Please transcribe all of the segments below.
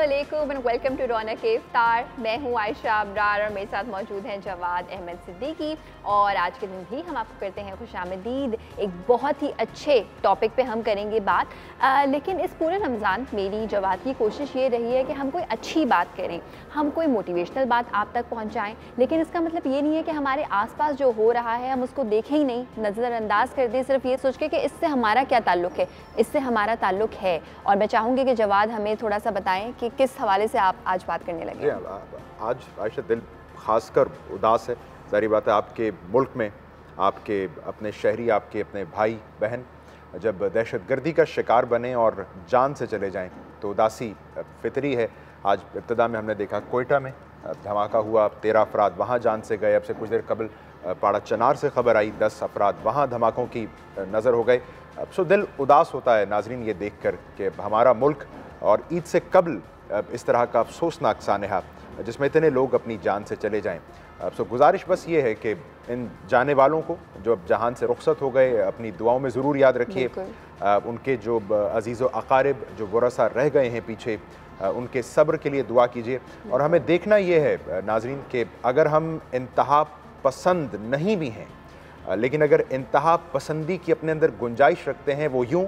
अस्सलामुअलैकुम and welcome to रौनक इफ्तार। मैं हूं आयशा अब्रार और मेरे साथ मौजूद हैं जवाद अहमद सिद्दीकी। और आज के दिन भी हम आपको करते हैं खुशामदीद। एक बहुत ही अच्छे टॉपिक पे हम करेंगे बात, लेकिन इस पूरे रमज़ान मेरी जवाद की कोशिश ये रही है कि हम कोई अच्छी बात करें, हम कोई मोटिवेशनल बात आप तक पहुँचाएँ। लेकिन इसका मतलब ये नहीं है कि हमारे आस पास जो हो रहा है हम उसको देखें ही नहीं, नज़रअंदाज कर दें, सिर्फ ये सोच के कि इससे हमारा क्या ताल्लुक़ है। इससे हमारा ताल्लुक़ है। और मैं चाहूँगी कि जवाद हमें थोड़ा सा बताएं कि किस हवाले से आप आज बात करने लगे। आज आयशा दिल खासकर उदास है। जाहिर बात है, आपके मुल्क में आपके अपने शहरी, आपके अपने भाई बहन जब दहशतगर्दी का शिकार बने और जान से चले जाएं तो उदासी फितरी है। आज इब्तिदा में हमने देखा कोयटा में धमाका हुआ, 13 अफराद वहाँ जान से गए। अब से कुछ देर कबल पाड़ा चनार से खबर आई, 10 अफराद वहाँ धमाकों की नज़र हो गए। सो दिल उदास होता है नाजरीन ये देख कर कि हमारा मुल्क और ईद से कबल इस तरह का अफसोसनाक सानहा जिसमें इतने लोग अपनी जान से चले जाएं। सो गुजारिश बस ये है कि इन जाने वालों को जो अब जहान से रुखसत हो गए अपनी दुआओं में ज़रूर याद रखिए। उनके जो अजीज़ व अकारिब जो वरसा रह गए हैं पीछे, उनके सब्र के लिए दुआ कीजिए। और हमें देखना ये है नाजरीन कि अगर हम इंतहा पसंद नहीं भी हैं, लेकिन अगर इंतहा पसंदी की अपने अंदर गुंजाइश रखते हैं, वो यूँ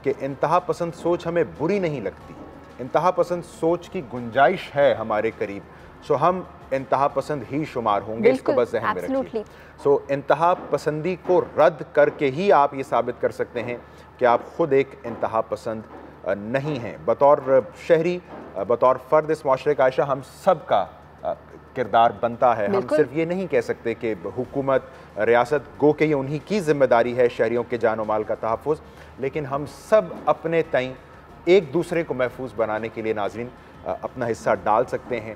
कि इंतहा पसंद सोच हमें बुरी नहीं लगती, इंतहा पसंद सोच की गुंजाइश है हमारे करीब, सो हम इंतहा पसंद ही शुमार होंगे। इसको बस ज़हन में रखिए। सो इंतहा पसंदी को रद्द करके ही आप ये साबित कर सकते हैं कि आप ख़ुद एक इंतहा पसंद नहीं हैं। बतौर शहरी, बतौर फ़र्द इस माशरे का आयशा हम सब का किरदार बनता है। हम सिर्फ ये नहीं कह सकते कि हुकूमत, रियासत गो के ये उन्हीं की जिम्मेदारी है शहरियों के जान और माल का तहफ़्फ़ुज़, लेकिन हम सब अपने तईं एक दूसरे को महफूज बनाने के लिए नाज़रीन अपना हिस्सा डाल सकते हैं।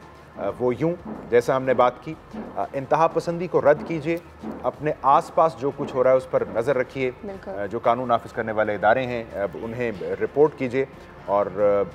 वो यूँ जैसा हमने बात की, इंतहा पसंदी को रद्द कीजिए, अपने आस पास जो कुछ हो रहा है उस पर नज़र रखिए, जो कानून नाफिज करने वाले इदारे हैं उन्हें रिपोर्ट कीजिए और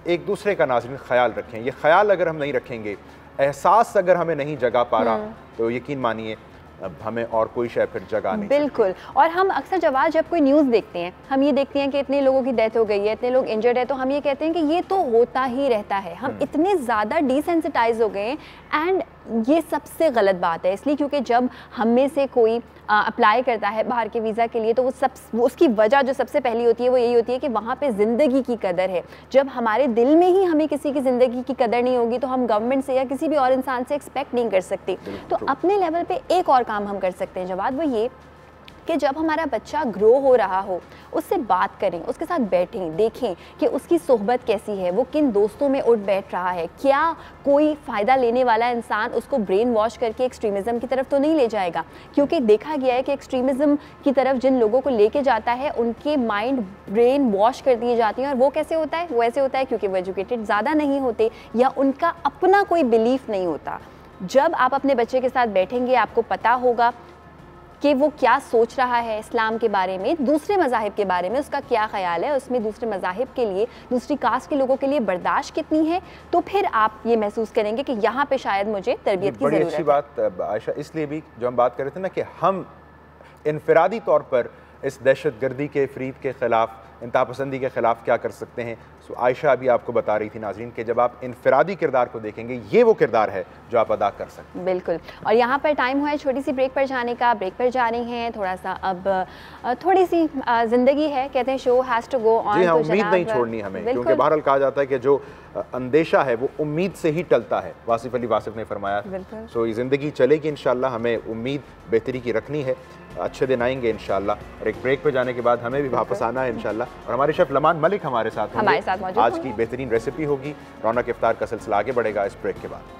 एक दूसरे का नाज़रीन ख्याल रखें। ये ख्याल अगर हम नहीं रखेंगे, एहसास अगर हमें नहीं जगा पा रहा, तो यकीन मानिए अब हमें और कोई शय फिर जगह नहीं। बिल्कुल। और हम अक्सर जवाब जब कोई न्यूज़ देखते हैं, हम ये देखते हैं कि इतने लोगों की डेथ हो गई है, इतने लोग इंजर्ड है, तो हम ये कहते हैं कि ये तो होता ही रहता है। हम इतने ज़्यादा डिसेंसिटाइज हो गए हैं। एंड ये सबसे गलत बात है, इसलिए क्योंकि जब हम में से कोई अप्लाई करता है बाहर के वीज़ा के लिए, तो वो उसकी वजह जो सबसे पहली होती है वो यही होती है कि वहाँ पे ज़िंदगी की कदर है। जब हमारे दिल में ही हमें किसी की ज़िंदगी की कदर नहीं होगी, तो हम गवर्नमेंट से या किसी भी और इंसान से एक्सपेक्ट नहीं कर सकते। तो अपने लेवल पे एक और काम हम कर सकते हैं जवाद, वो ये कि जब हमारा बच्चा ग्रो हो रहा हो, उससे बात करें, उसके साथ बैठें, देखें कि उसकी सोहबत कैसी है, वो किन दोस्तों में उठ बैठ रहा है, क्या कोई फ़ायदा लेने वाला इंसान उसको ब्रेन वॉश करके एक्सट्रीमिज़म की तरफ तो नहीं ले जाएगा। क्योंकि देखा गया है कि एक्सट्रीमिज़म की तरफ जिन लोगों को लेके जाता है, उनके माइंड ब्रेन वॉश कर दिए जाती हैं। और वो कैसे होता है? वो ऐसे होता है क्योंकि वो एजुकेटेड ज़्यादा नहीं होते या उनका अपना कोई बिलीफ नहीं होता। जब आप अपने बच्चे के साथ बैठेंगे, आपको पता होगा कि वो क्या सोच रहा है इस्लाम के बारे में, दूसरे मज़ाहिब के बारे में उसका क्या ख़्याल है, उसमें दूसरे मज़ाहिब के लिए, दूसरी कास्ट के लोगों के लिए बर्दाश्त कितनी है, तो फिर आप ये महसूस करेंगे कि यहाँ पे शायद मुझे तरबियत की ज़रूरत है। बड़ी अच्छी बात आयशा, इसलिए भी जो हम बात कर रहे थे ना कि हम इनफरादी तौर पर इस दहशतगर्दी के फ़रीब के ख़िलाफ़, इंतहा पसंदी के ख़िलाफ़ क्या कर सकते हैं। सो आयशा अभी आपको बता रही थी नाज़रीन कि जब आप इनफरादी किरदार को देखेंगे, ये वो किरदार है जो आप अदा कर सकते हैं। बिल्कुल। और यहाँ पर टाइम हुआ है छोटी सी ब्रेक पर जाने का। ब्रेक पर जा रही हैं, थोड़ा सा अब थोड़ी सी ज़िंदगी है, कहते हैं show has to go on. जी हाँ, उम्मीद नहीं छोड़नी हमें, क्योंकि बहरहाल कहा जाता है कि जो अंदेशा है वो उम्मीद से ही टलता है, वासिफ अली वासिफ ने फरमाया। सो ये ज़िंदगी चलेगी इंशाल्लाह, हमें उम्मीद बेहतरी की रखनी है, अच्छे दिन आएंगे इंशाल्लाह। और एक ब्रेक पे जाने के बाद हमें भी वापस आना है इंशाल्लाह। और हमारे शेफ लमान मलिक हमारे साथ होंगे, आज की बेहतरीन रेसिपी होगी। रौनक इफ्तार का सिलसिला आगे बढ़ेगा इस ब्रेक के बाद।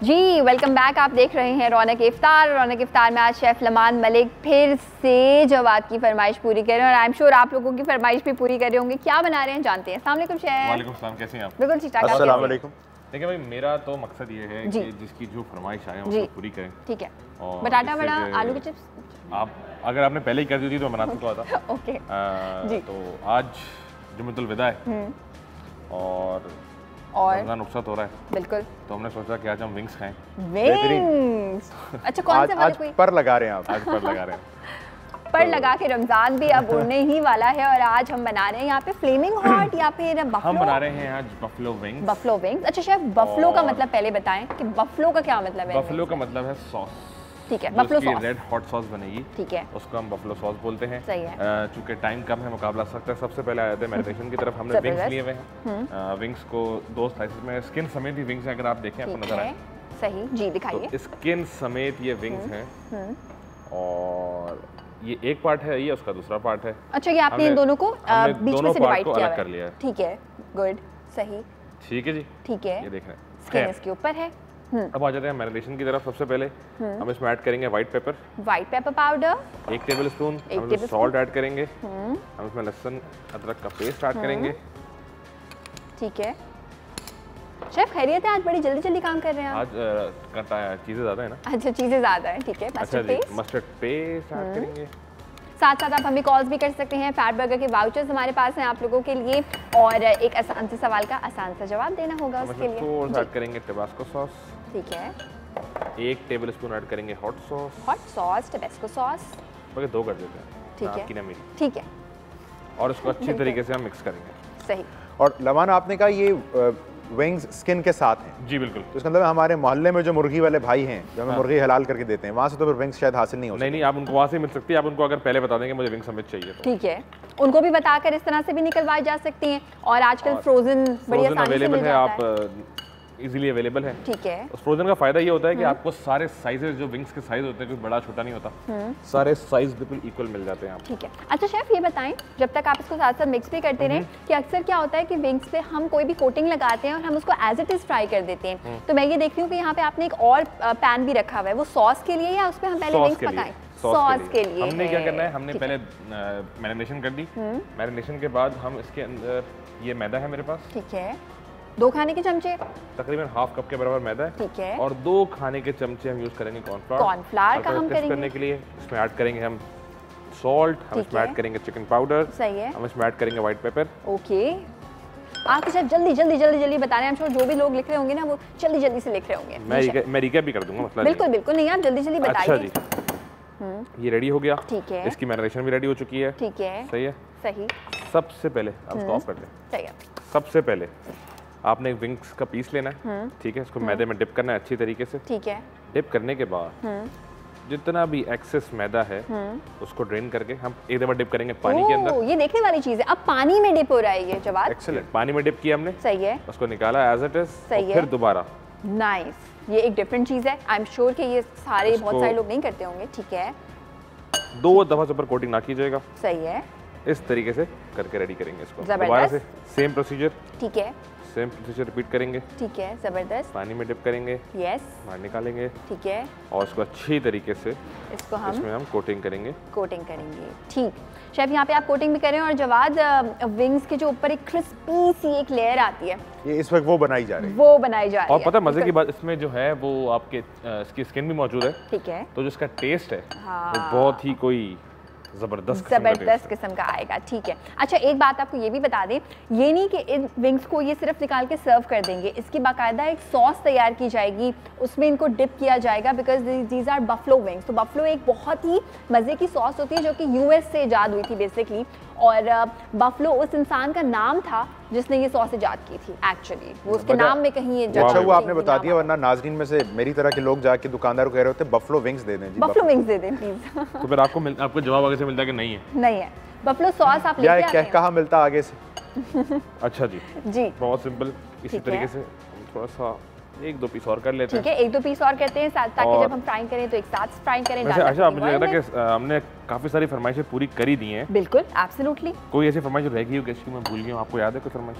जी वेलकम बैक। आप देख रहे हैं रौनक इफ्तार। रौनक इफ्तार में आज शेफ़ लमान मलिक फिर से जवाद की फरमाइश पूरी कर रहे हैं और आई एम श्योर आप लोगों की फरमाइश भी पूरी कर रहे होंगे। क्या बना रहे हैं जानते हैं। अस्सलाम वालेकुम शेफ। वालेकुम सलाम, कैसी हैं आप? बिल्कुल ठीक ठाक। अस्सलाम वालेकुम। देखिए भाई, मेरा तो मकसद ये है कि जिसकी जो फरमाइश आए उसको पूरी करें। ठीक है। और बटाटा वड़ा, आलू की चिप्स आप अगर आपने पहले ही कर दी थी तो बना चुका था। ओके जी। तो आज जुम्मतुल विदा है और रमजान रुखसत हो रहा है। बिल्कुल। तो हमने सोचा कि आज हम विंग्स खाएं। विंग्स, अच्छा कौन से वाले? कोई पर लगा रहे हैं आप? आज पर लगा रहे हैं। पर लगा के रमजान भी अब उड़ने ही वाला है और आज हम बना रहे हैं यहाँ पे फ्लेमिंग हॉट या फिर बफलो। हम बना रहे हैं आज बफलो विंग्स। Buffalo wings. अच्छा शेफ, बफलो का मतलब पहले बताएं कि बफलो का क्या मतलब है? बफलो का मतलब है सॉस। ठीक है, buffalo sauce. Red hot sauce बनेगी। ठीक है, उसको हम बफलो सॉस बोलते हैं। सही है। चूंकि टाइम कम है, मुकाबला सख्त है, सबसे पहले आए थे मैरिनेशन की तरफ। हमने विंग्स लिए हुए हैं। विंग्स को 2 स्लाइसेस में, स्किन समेत ही विंग्स हैं, अगर आप देखें आपको नजर आए। सही जी, दिखाइए। तो स्किन समेत ये विंग्स हैं और ये एक पार्ट है, ये उसका दूसरा पार्ट है। अच्छा, ये आपने इन दोनों को बीच में से डिवाइड किया अलग कर लिया है। ठीक है, गुड, सही। ठीक है जी, ठीक है। ये देख रहे हैं स्किन इसके ऊपर है। अब आ जाते हैं मैरिनेशन की तरफ। सबसे पहले हम इसमें ऐड करेंगे white paper. White pepper powder 1 tablespoon. हम इसमें सॉल्ट ऐड करेंगे। हम इसमें लहसुन अदरक का पेस्ट ऐड करेंगे। ठीक है। शेफ खैरियत है? आज बड़ी जल्दी जल्दी काम कर रहे हैं आप। आज चीजें ज्यादा है ना। अच्छा, चीजें ज्यादा है, ठीक है। मस्टर्ड पेस्ट ऐड करेंगे। साथ साथ आप हमें कॉल्स भी कर सकते हैं। फैट बर्गर के वाउचर्स हमारे पास हैं आप लोगों के लिए, और एक आसान से सवाल का आसान सा जवाब देना होगा उसके लिए। थोड़ा ऐड करेंगे टबास्को सॉस। ठीक है। 1 टेबलस्पून ऐड करेंगे hot sauce. Hot sauce, Tabasco sauce. Okay, 2 कर देते हैं। ठीक है, आपकी ना मेरी। ठीक है। और इसको अच्छी तरीके से हम मिक्स करेंगे। सही। और लवाना, आपने कहा ये विंग्स स्किन के साथ हैं। जी बिल्कुल। तो इसका मतलब हमारे मोहल्ले में जो मुर्गी वाले भाई हैं, जो हमें मुर्गी हलाल करके देते हैं, वहाँ से तो फिर विंग्स शायद हासिल नहीं हो सकती। नहीं, आप उनको वहाँ से मिल सकती है। आप उनको अगर पहले बता देंगे मुझे विंग्स समेत चाहिए तो ठीक है, उनको भी बताकर इस तरह से भी निकलवाई जा सकती हैं। और आजकल फ्रोजन बड़ी आसानी से मिल जाता है, आप इजीली अवेलेबल है। ठीक है। उस फ्रोजन का फायदा ये होता है कि आपको सारे साइजेस, जो विंग्स के साइज होते हैं, कोई बड़ा छोटा नहीं होता, सारे साइज बिल्कुल इक्वल मिल जाते हैं आपको। ठीक है। अच्छा शेफ, ये बताएं, जब तक आप इसको साथ साथ मिक्स भी करते रहें, कि अक्सर क्या होता है कि विंग्स पे हम कोई भी कोटिंग लगाते हैं और हम उसको एज इट इज फ्राई कर देते हैं। तो मैं ये देखती हूँ कि यहाँ पे आपने एक और पैन भी रखा हुआ है, वो सॉस के लिए या उस पर हम पहले विंग्स पकाएं? सॉस के लिए। हमने क्या करना है, हमने पहले मैरिनेशन कर दी। मैरिनेशन के बाद हम इसके अंदर, ये मैदा है मेरे पास। ठीक है। 2 खाने के चमचे, तकरीबन ½ कप के बराबर मैदा है। ठीक है। और 2 खाने के चमचे हम यूज करेंगे कॉर्नफ्लावर। कॉर्नफ्लावर का हम करेंगे करने के लिए इसमें ऐड करेंगे हम सॉल्ट, हम इसमें ऐड करेंगे चिकन पाउडर। सही है। हम इसमें ऐड करेंगे व्हाइट पेपर। ओके। आप शेफ जल्दी जल्दी जल्दी जल्दी बता रहे हैं। हम जो भी लोग लिख रहे होंगे ना, वो जल्दी जल्दी से लिख रहे होंगे। मैं रिकैप भी कर दूंगा, मतलब बिल्कुल बिल्कुल, नहीं आप जल्दी जल्दी बताइए। अच्छा जी, ये रेडी हो गया। ठीक है। इसकी मैरिनेशन भी रेडी हो चुकी है। ठीक है। सही है। सही। सबसे पहले आप इसको ऑफ कर दें। सही है। सबसे पहले आपने एक विंग्स का पीस लेना है। ठीक है, इसको मैदे में डिप करना है अच्छी तरीके से। ठीक है। डिप करने के बाद जितना भी एक्सेस मैदा है उसको ड्रेन करके हम एक दफा डिप करेंगे पानी के अंदर। ये देखने वाली चीज है, अब पानी में डिप हो रहा है ये जवाब। एक्सीलेंट। पानी में डिप किया हमने। सही है। उसको निकाला एज इट इज, फिर दोबारा। नाइस, ये एक डिफरेंट चीज है। आई एम श्योर कि ये बहुत सारे लोग नहीं करते होंगे। ठीक है। 2 दफा से ऊपर कोटिंग ना कीजिएगा। सही है। इस तरीके से करके रेडी करेंगे इसको। दोबारा से सेम प्रोसीजर। ठीक है। सेम प्रोसीजर रिपीट करेंगे। ठीक है, जबरदस्त। पानी में डिप करेंगे। यस। बाहर निकालेंगे। ठीक है। और इसको अच्छी तरीके से इसमें हम कोटिंग करेंगे। ठीक। शेफ, यहाँ पे आप कोटिंग भी करें और जवाद विंग्स के जो ऊपर एक क्रिस्पी सी एक लेयर आती है, ये इस वक्त वो बनाई जा रही है। और पता है मजे की बात, इसमें जो है वो आपके इसकी स्किन भी मौजूद है। ठीक है। तो जिसका टेस्ट है वो बहुत ही कोई जबरदस्त किस्म का आएगा। ठीक है। अच्छा, एक बात आपको ये भी बता दें, ये नहीं कि इन विंग्स को ये सिर्फ निकाल के सर्व कर देंगे, इसकी बाकायदा एक सॉस तैयार की जाएगी, उसमें इनको डिप किया जाएगा, because these are buffalo wings. तो बफलो एक बहुत ही मज़े की सॉस होती है जो कि यूएस से ईजाद हुई थी बेसिकली, और बफलो उस इंसान का नाम था जिसने ये सॉस ईजाद की थी। एक्चुअली वो उसके नाम में कहीं ये अच्छा वो आपने बता दिया, वरना नाज़रीन में से मेरी तरह के लोग जाके दुकानदार को कह रहे होते बफलो विंग्स दे दें जी, बफलो विंग्स दे दें प्लीज। तो फिर आपको जवाब आगे से मिलता है कि नहीं है? नहीं है। बफलो सॉस आप लेके आते हैं। कहाँ मिलता आगे से? अच्छा जी, बहुत सिंपल। इसी तरीके से थोड़ा सा 1-2 पीस और कर लेते हैं। ठीक है, 1-2 पीस और करते हैं ताकि जब हम फ्राई करें तो एक साथ फ्राई करें। अच्छा, मुझे लग रहा है कि हमने काफी सारी फरमाइशें पूरी करी दी हैं। बिल्कुल, एब्सोल्युटली। कोई ऐसी फरमाइश रह गई हो कि मैं भूल गया हूं, आपको याद है कोई फरमाइश?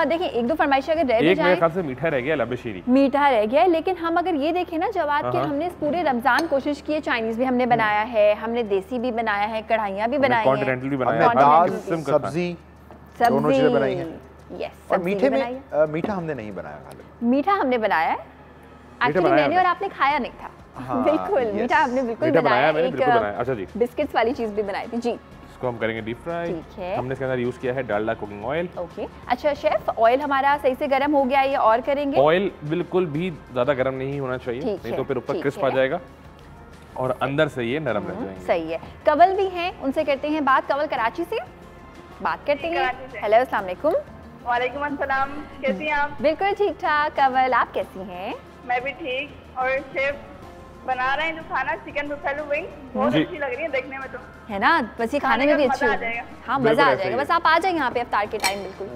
देखिए, 1-2 फरमाइशें अगर रह भी जाएं, मेरे ख्याल से मीठा रह गया, लबशीरी मीठा रह गया है। लेकिन हम अगर ये देखें ना जवाद के, हमने इस पूरे रमजान कोशिश की है, चाइनीज भी हमने बनाया है, हमने देसी भी बनाया है, कढ़ाइयाँ भी बनाई हैं, कॉन्टिनेंटल भी बनाया है, दाल, सब्जी दोनों चीजें बनाई हैं। यस। और मीठे में मीठा हमने नहीं बनाया हालांकि। मीठा हमने बनाया है एक्चुअली, मैंने और आपने खाया नहीं था। हाँ, बिल्कुल मीठा आपने बिल्कुल बनाया, एक अच्छा जी बिस्किट्स वाली चीज भी बनाई थी जी। इसको हम करेंगे डीप फ्राई। ठीक है, हमने इसके अंदर यूज किया है डालडा कुकिंग ऑयल। ओके अच्छा शेफ, ऑयल हमारा सही से गर्म हो गया है और करेंगे? ऑयल बिल्कुल भी ज्यादा गर्म नहीं होना चाहिए, नहीं तो फिर ऊपर क्रिस्प आ जाएगा और अंदर से ये नरम रह जाएंगे। सही है। कवल भी हैं, उनसे करते हैं बात। कवल कराची से बात करते हैं। हेलो अस्सलाम वालेकुम। वालेकुम अस्सलाम, कैसी हैं आप? बिल्कुल ठीक ठाक। कवल आप कैसी हैं? मैं भी ठीक। और शेफ बना रहे हैं जो खाना चिकन बुफेलो विंग, बहुत अच्छी लग रही है देखने में तो, है ना? बस ये खाने में भी अच्छी आ जाएगा। हाँ मजा आ जाएगा। बस आप आ जाए यहाँ पे इफ्तार के टाइम। बिल्कुल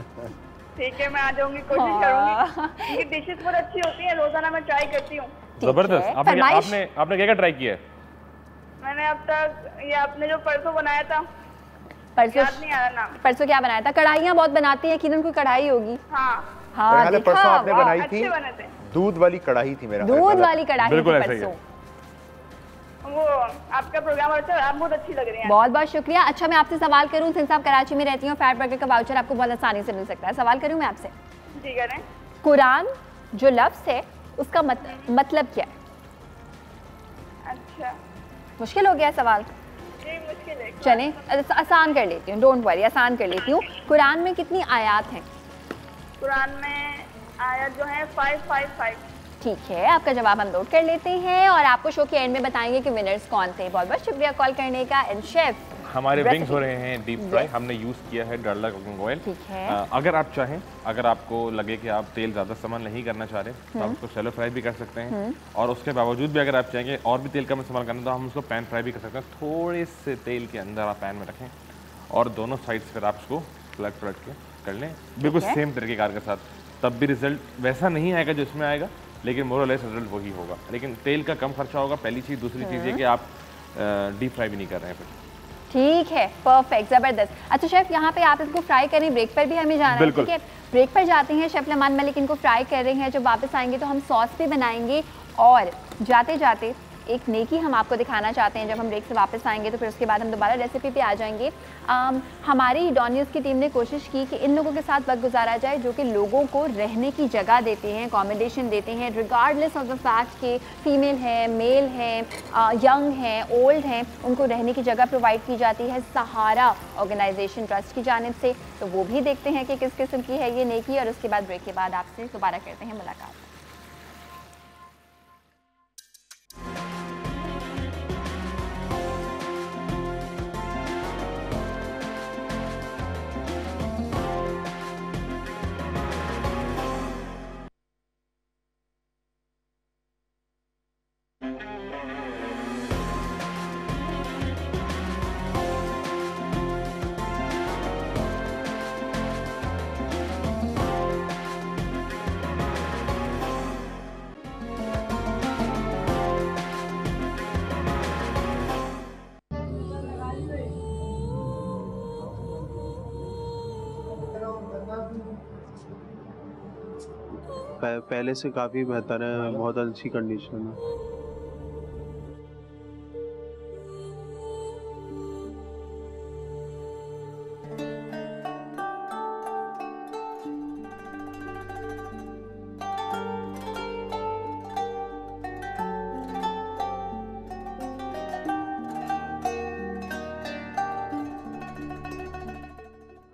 ठीक है, मैं आ जाऊंगी, कोशिश करूंगी। इनकी डिशेस बहुत अच्छी होती हैं, रोजाना मैं ट्राई करती हूँ। जबरदस्त। आपने क्या ट्राई किया है? मैंने अब तक ये आपने जो परसों बनाया था, परसों याद नहीं आ रहा नाम। परसों क्या बनाया था? कढ़ाइयाँ बहुत बनाती है, किरण कोई कढ़ाई होगी। हाँ हाँ परसों आपने बनाई थी, अच्छे बने थे। दूध वाली कढ़ाई थी मेरा, दूध वाली कढ़ाई थी बिल्कुल ऐसा ही परसों। वो आपका प्रोग्राम अच्छा है, आप बहुत अच्छी लग रही हैं। बहुत बहुत शुक्रिया। अच्छा मैं आपसे सवाल करूं, सिंस आप कराची में रहती हैं, फैट बर्गर का वाउचर आपको बहुत आसानी से मिल सकता है। सवाल करूं मैं आपसे? जी करें। कुरान जो लफ्ज है उसका मतलब क्या है? अच्छा मुश्किल हो गया सवाल? जी मुश्किल है। चलें आसान कर लेती हूँ, डोंट वरी, आसान कर लेती हूँ। कुरान में कितनी आयात हैं? कुरान में आयत जो है 555। ठीक है, आपका जवाब हम नोट कर लेते हैं और आपको शो के एंड में बताएंगे कि विनर्स कौन थे। बहुत बहुत शुक्रिया कॉल करने का। एंड शेफ हमारे विंग्स हो रहे हैं डीप फ्राई। हमने यूज किया है डालडा कुकिंग ऑयल। ठीक है। अगर आप चाहें, अगर आपको लगे कि आप तेल ज़्यादा इस्तेमाल नहीं करना चाह रहे तो आप उसको शैलो फ्राई भी कर सकते हैं, और उसके बावजूद भी अगर आप चाहेंगे और भी तेल कम इस्तेमाल करना तो हम उसको पैन फ्राई भी कर सकते हैं। थोड़े से तेल के अंदर आप पैन में रखें और दोनों साइड फिर आप उसको पलट के कर लें, बिल्कुल सेम तरीकेकार के साथ। तब भी रिजल्ट वैसा नहीं आएगा जो इसमें आएगा, लेकिन मोर और लेस रिजल्ट वही होगा। लेकिन तेल का कम खर्चा होगा, पहली चीज़। दूसरी चीज़ ये कि आप डीप फ्राई भी नहीं कर रहे हैं फिर। ठीक है, परफेक्ट, जबरदस्त। अच्छा शेफ, यहाँ पे आप इसको फ्राई करें, ब्रेक पर भी हमें जाना है, ठीक है? ब्रेक पर जाते हैं, शेफ लमान मलिक इनको फ्राई कर रहे हैं। जब वापस आएंगे तो हम सॉस भी बनाएंगे और जाते जाते एक नेकी हम आपको दिखाना चाहते हैं। जब हम ब्रेक से वापस आएंगे तो फिर उसके बाद हम दोबारा रेसिपी पे आ जाएंगे। हमारी डॉन न्यूज़ की टीम ने कोशिश की कि इन लोगों के साथ वक्त गुजारा जाए जो कि लोगों को रहने की जगह देते हैं, अकोमोडेशन देते हैं, रिगार्डलेस ऑफ द फैक्ट कि फीमेल है, मेल है, यंग हैं, ओल्ड हैं, उनको रहने की जगह प्रोवाइड की जाती है सहारा ऑर्गेनाइजेशन ट्रस्ट की जानिब से। तो वो भी देखते हैं कि किस किस्म की है ये नेकी, और उसके बाद ब्रेक के बाद आपसे दोबारा करते हैं मुलाकात। पहले से काफ़ी बेहतर है, बहुत अच्छी कंडीशन है।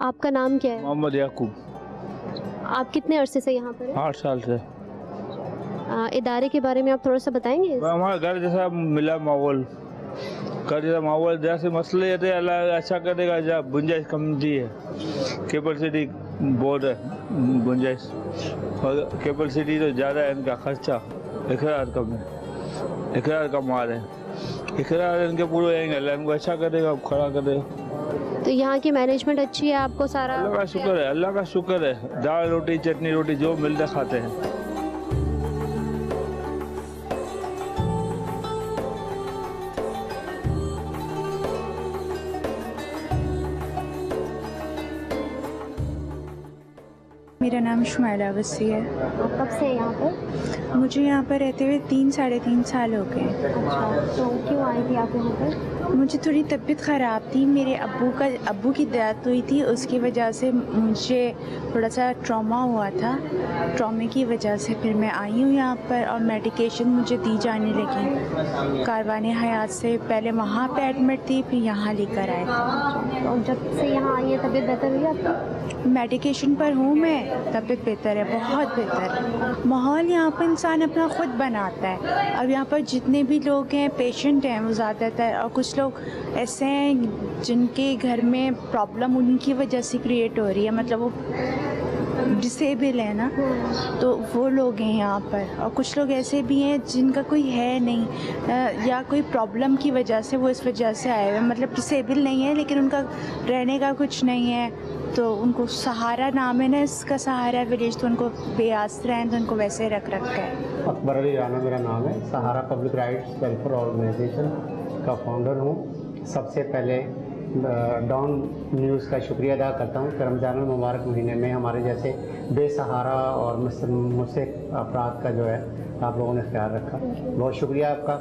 आपका नाम क्या है? मोहम्मद याकूब। आप कितने अरसे से यहाँ पर हैं? 8 साल से। इदारे के बारे में आप थोड़ा सा बताएंगे? हमारा घर जैसा मिला माहौल, घर जैसा माहौल, जैसे मसले थे अल्लाह अच्छा करेगा। जब गुंजाइश कमती है, कैपेसिटी बहुत है गुंजाइश, और कैपेसिटी तो ज़्यादा है। इनका खर्चा इकरार कम है, इकरार का माल है, इकरार इनके पूरे आएंगे, अल्लाह इनको अच्छा करेगा, खड़ा करेगा। तो यहाँ की मैनेजमेंट अच्छी है, आपको सारा? अल्लाह का शुक्र है, अल्लाह का शुक्र है। दाल रोटी चटनी रोटी जो मिलता खाते हैं। मेरा नाम शुमाइला वसी है। आप कब से हैं यहाँ पर? मुझे यहाँ पर रहते हुए 3-3.5 साल हो गए। अच्छा, तो क्यों आई थी आप यहाँ पर? मुझे थोड़ी तबीयत ख़राब थी, मेरे अब्बू की डेथ हुई थी, उसकी वजह से मुझे थोड़ा सा ट्रॉमा हुआ था। ट्रॉमे की वजह से फिर मैं आई हूँ यहाँ पर और मेडिकेशन मुझे दी जाने लगी। कारवाने हयात से पहले वहाँ पे एडमिट थी, फिर यहाँ लेकर आए थे। तो जब से यहाँ आई है तबीयत बेहतर हुई आपकी? मेडिकेशन पर हूँ मैं, तबीयत बेहतर है, बहुत बेहतर है। माहौल यहाँ पर इंसान अपना ख़ुद बनाता है। अब यहाँ पर जितने भी लोग हैं पेशेंट हैं वो ज़्यादातर, और कुछ लोग ऐसे हैं जिनके घर में प्रॉब्लम उनकी वजह से क्रिएट हो रही है, मतलब वो डिसेबल है ना, तो वो लोग हैं यहाँ पर। और कुछ लोग ऐसे भी हैं जिनका कोई है नहीं या कोई प्रॉब्लम की वजह से वो इस वजह से आए हुए, मतलब डिसेबल नहीं है लेकिन उनका रहने का कुछ नहीं है, तो उनको सहारा नाम है ना इसका, सहारा विलेज, तो उनको बेआसरा हैं तो उनको वैसे रख रखा है। अकबर अली राना मेरा नाम है, सहारा पब्लिक राइट्स वेलफेयर ऑर्गेनाइजेशन का फाउंडर हूँ। सबसे पहले डॉन न्यूज़ का शुक्रिया अदा करता हूँ कि रमज़ान मुबारक महीने में हमारे जैसे बेसहारा और मुझसे अफराद का जो है आप लोगों ने ख्याल रखा, बहुत शुक्रिया आपका।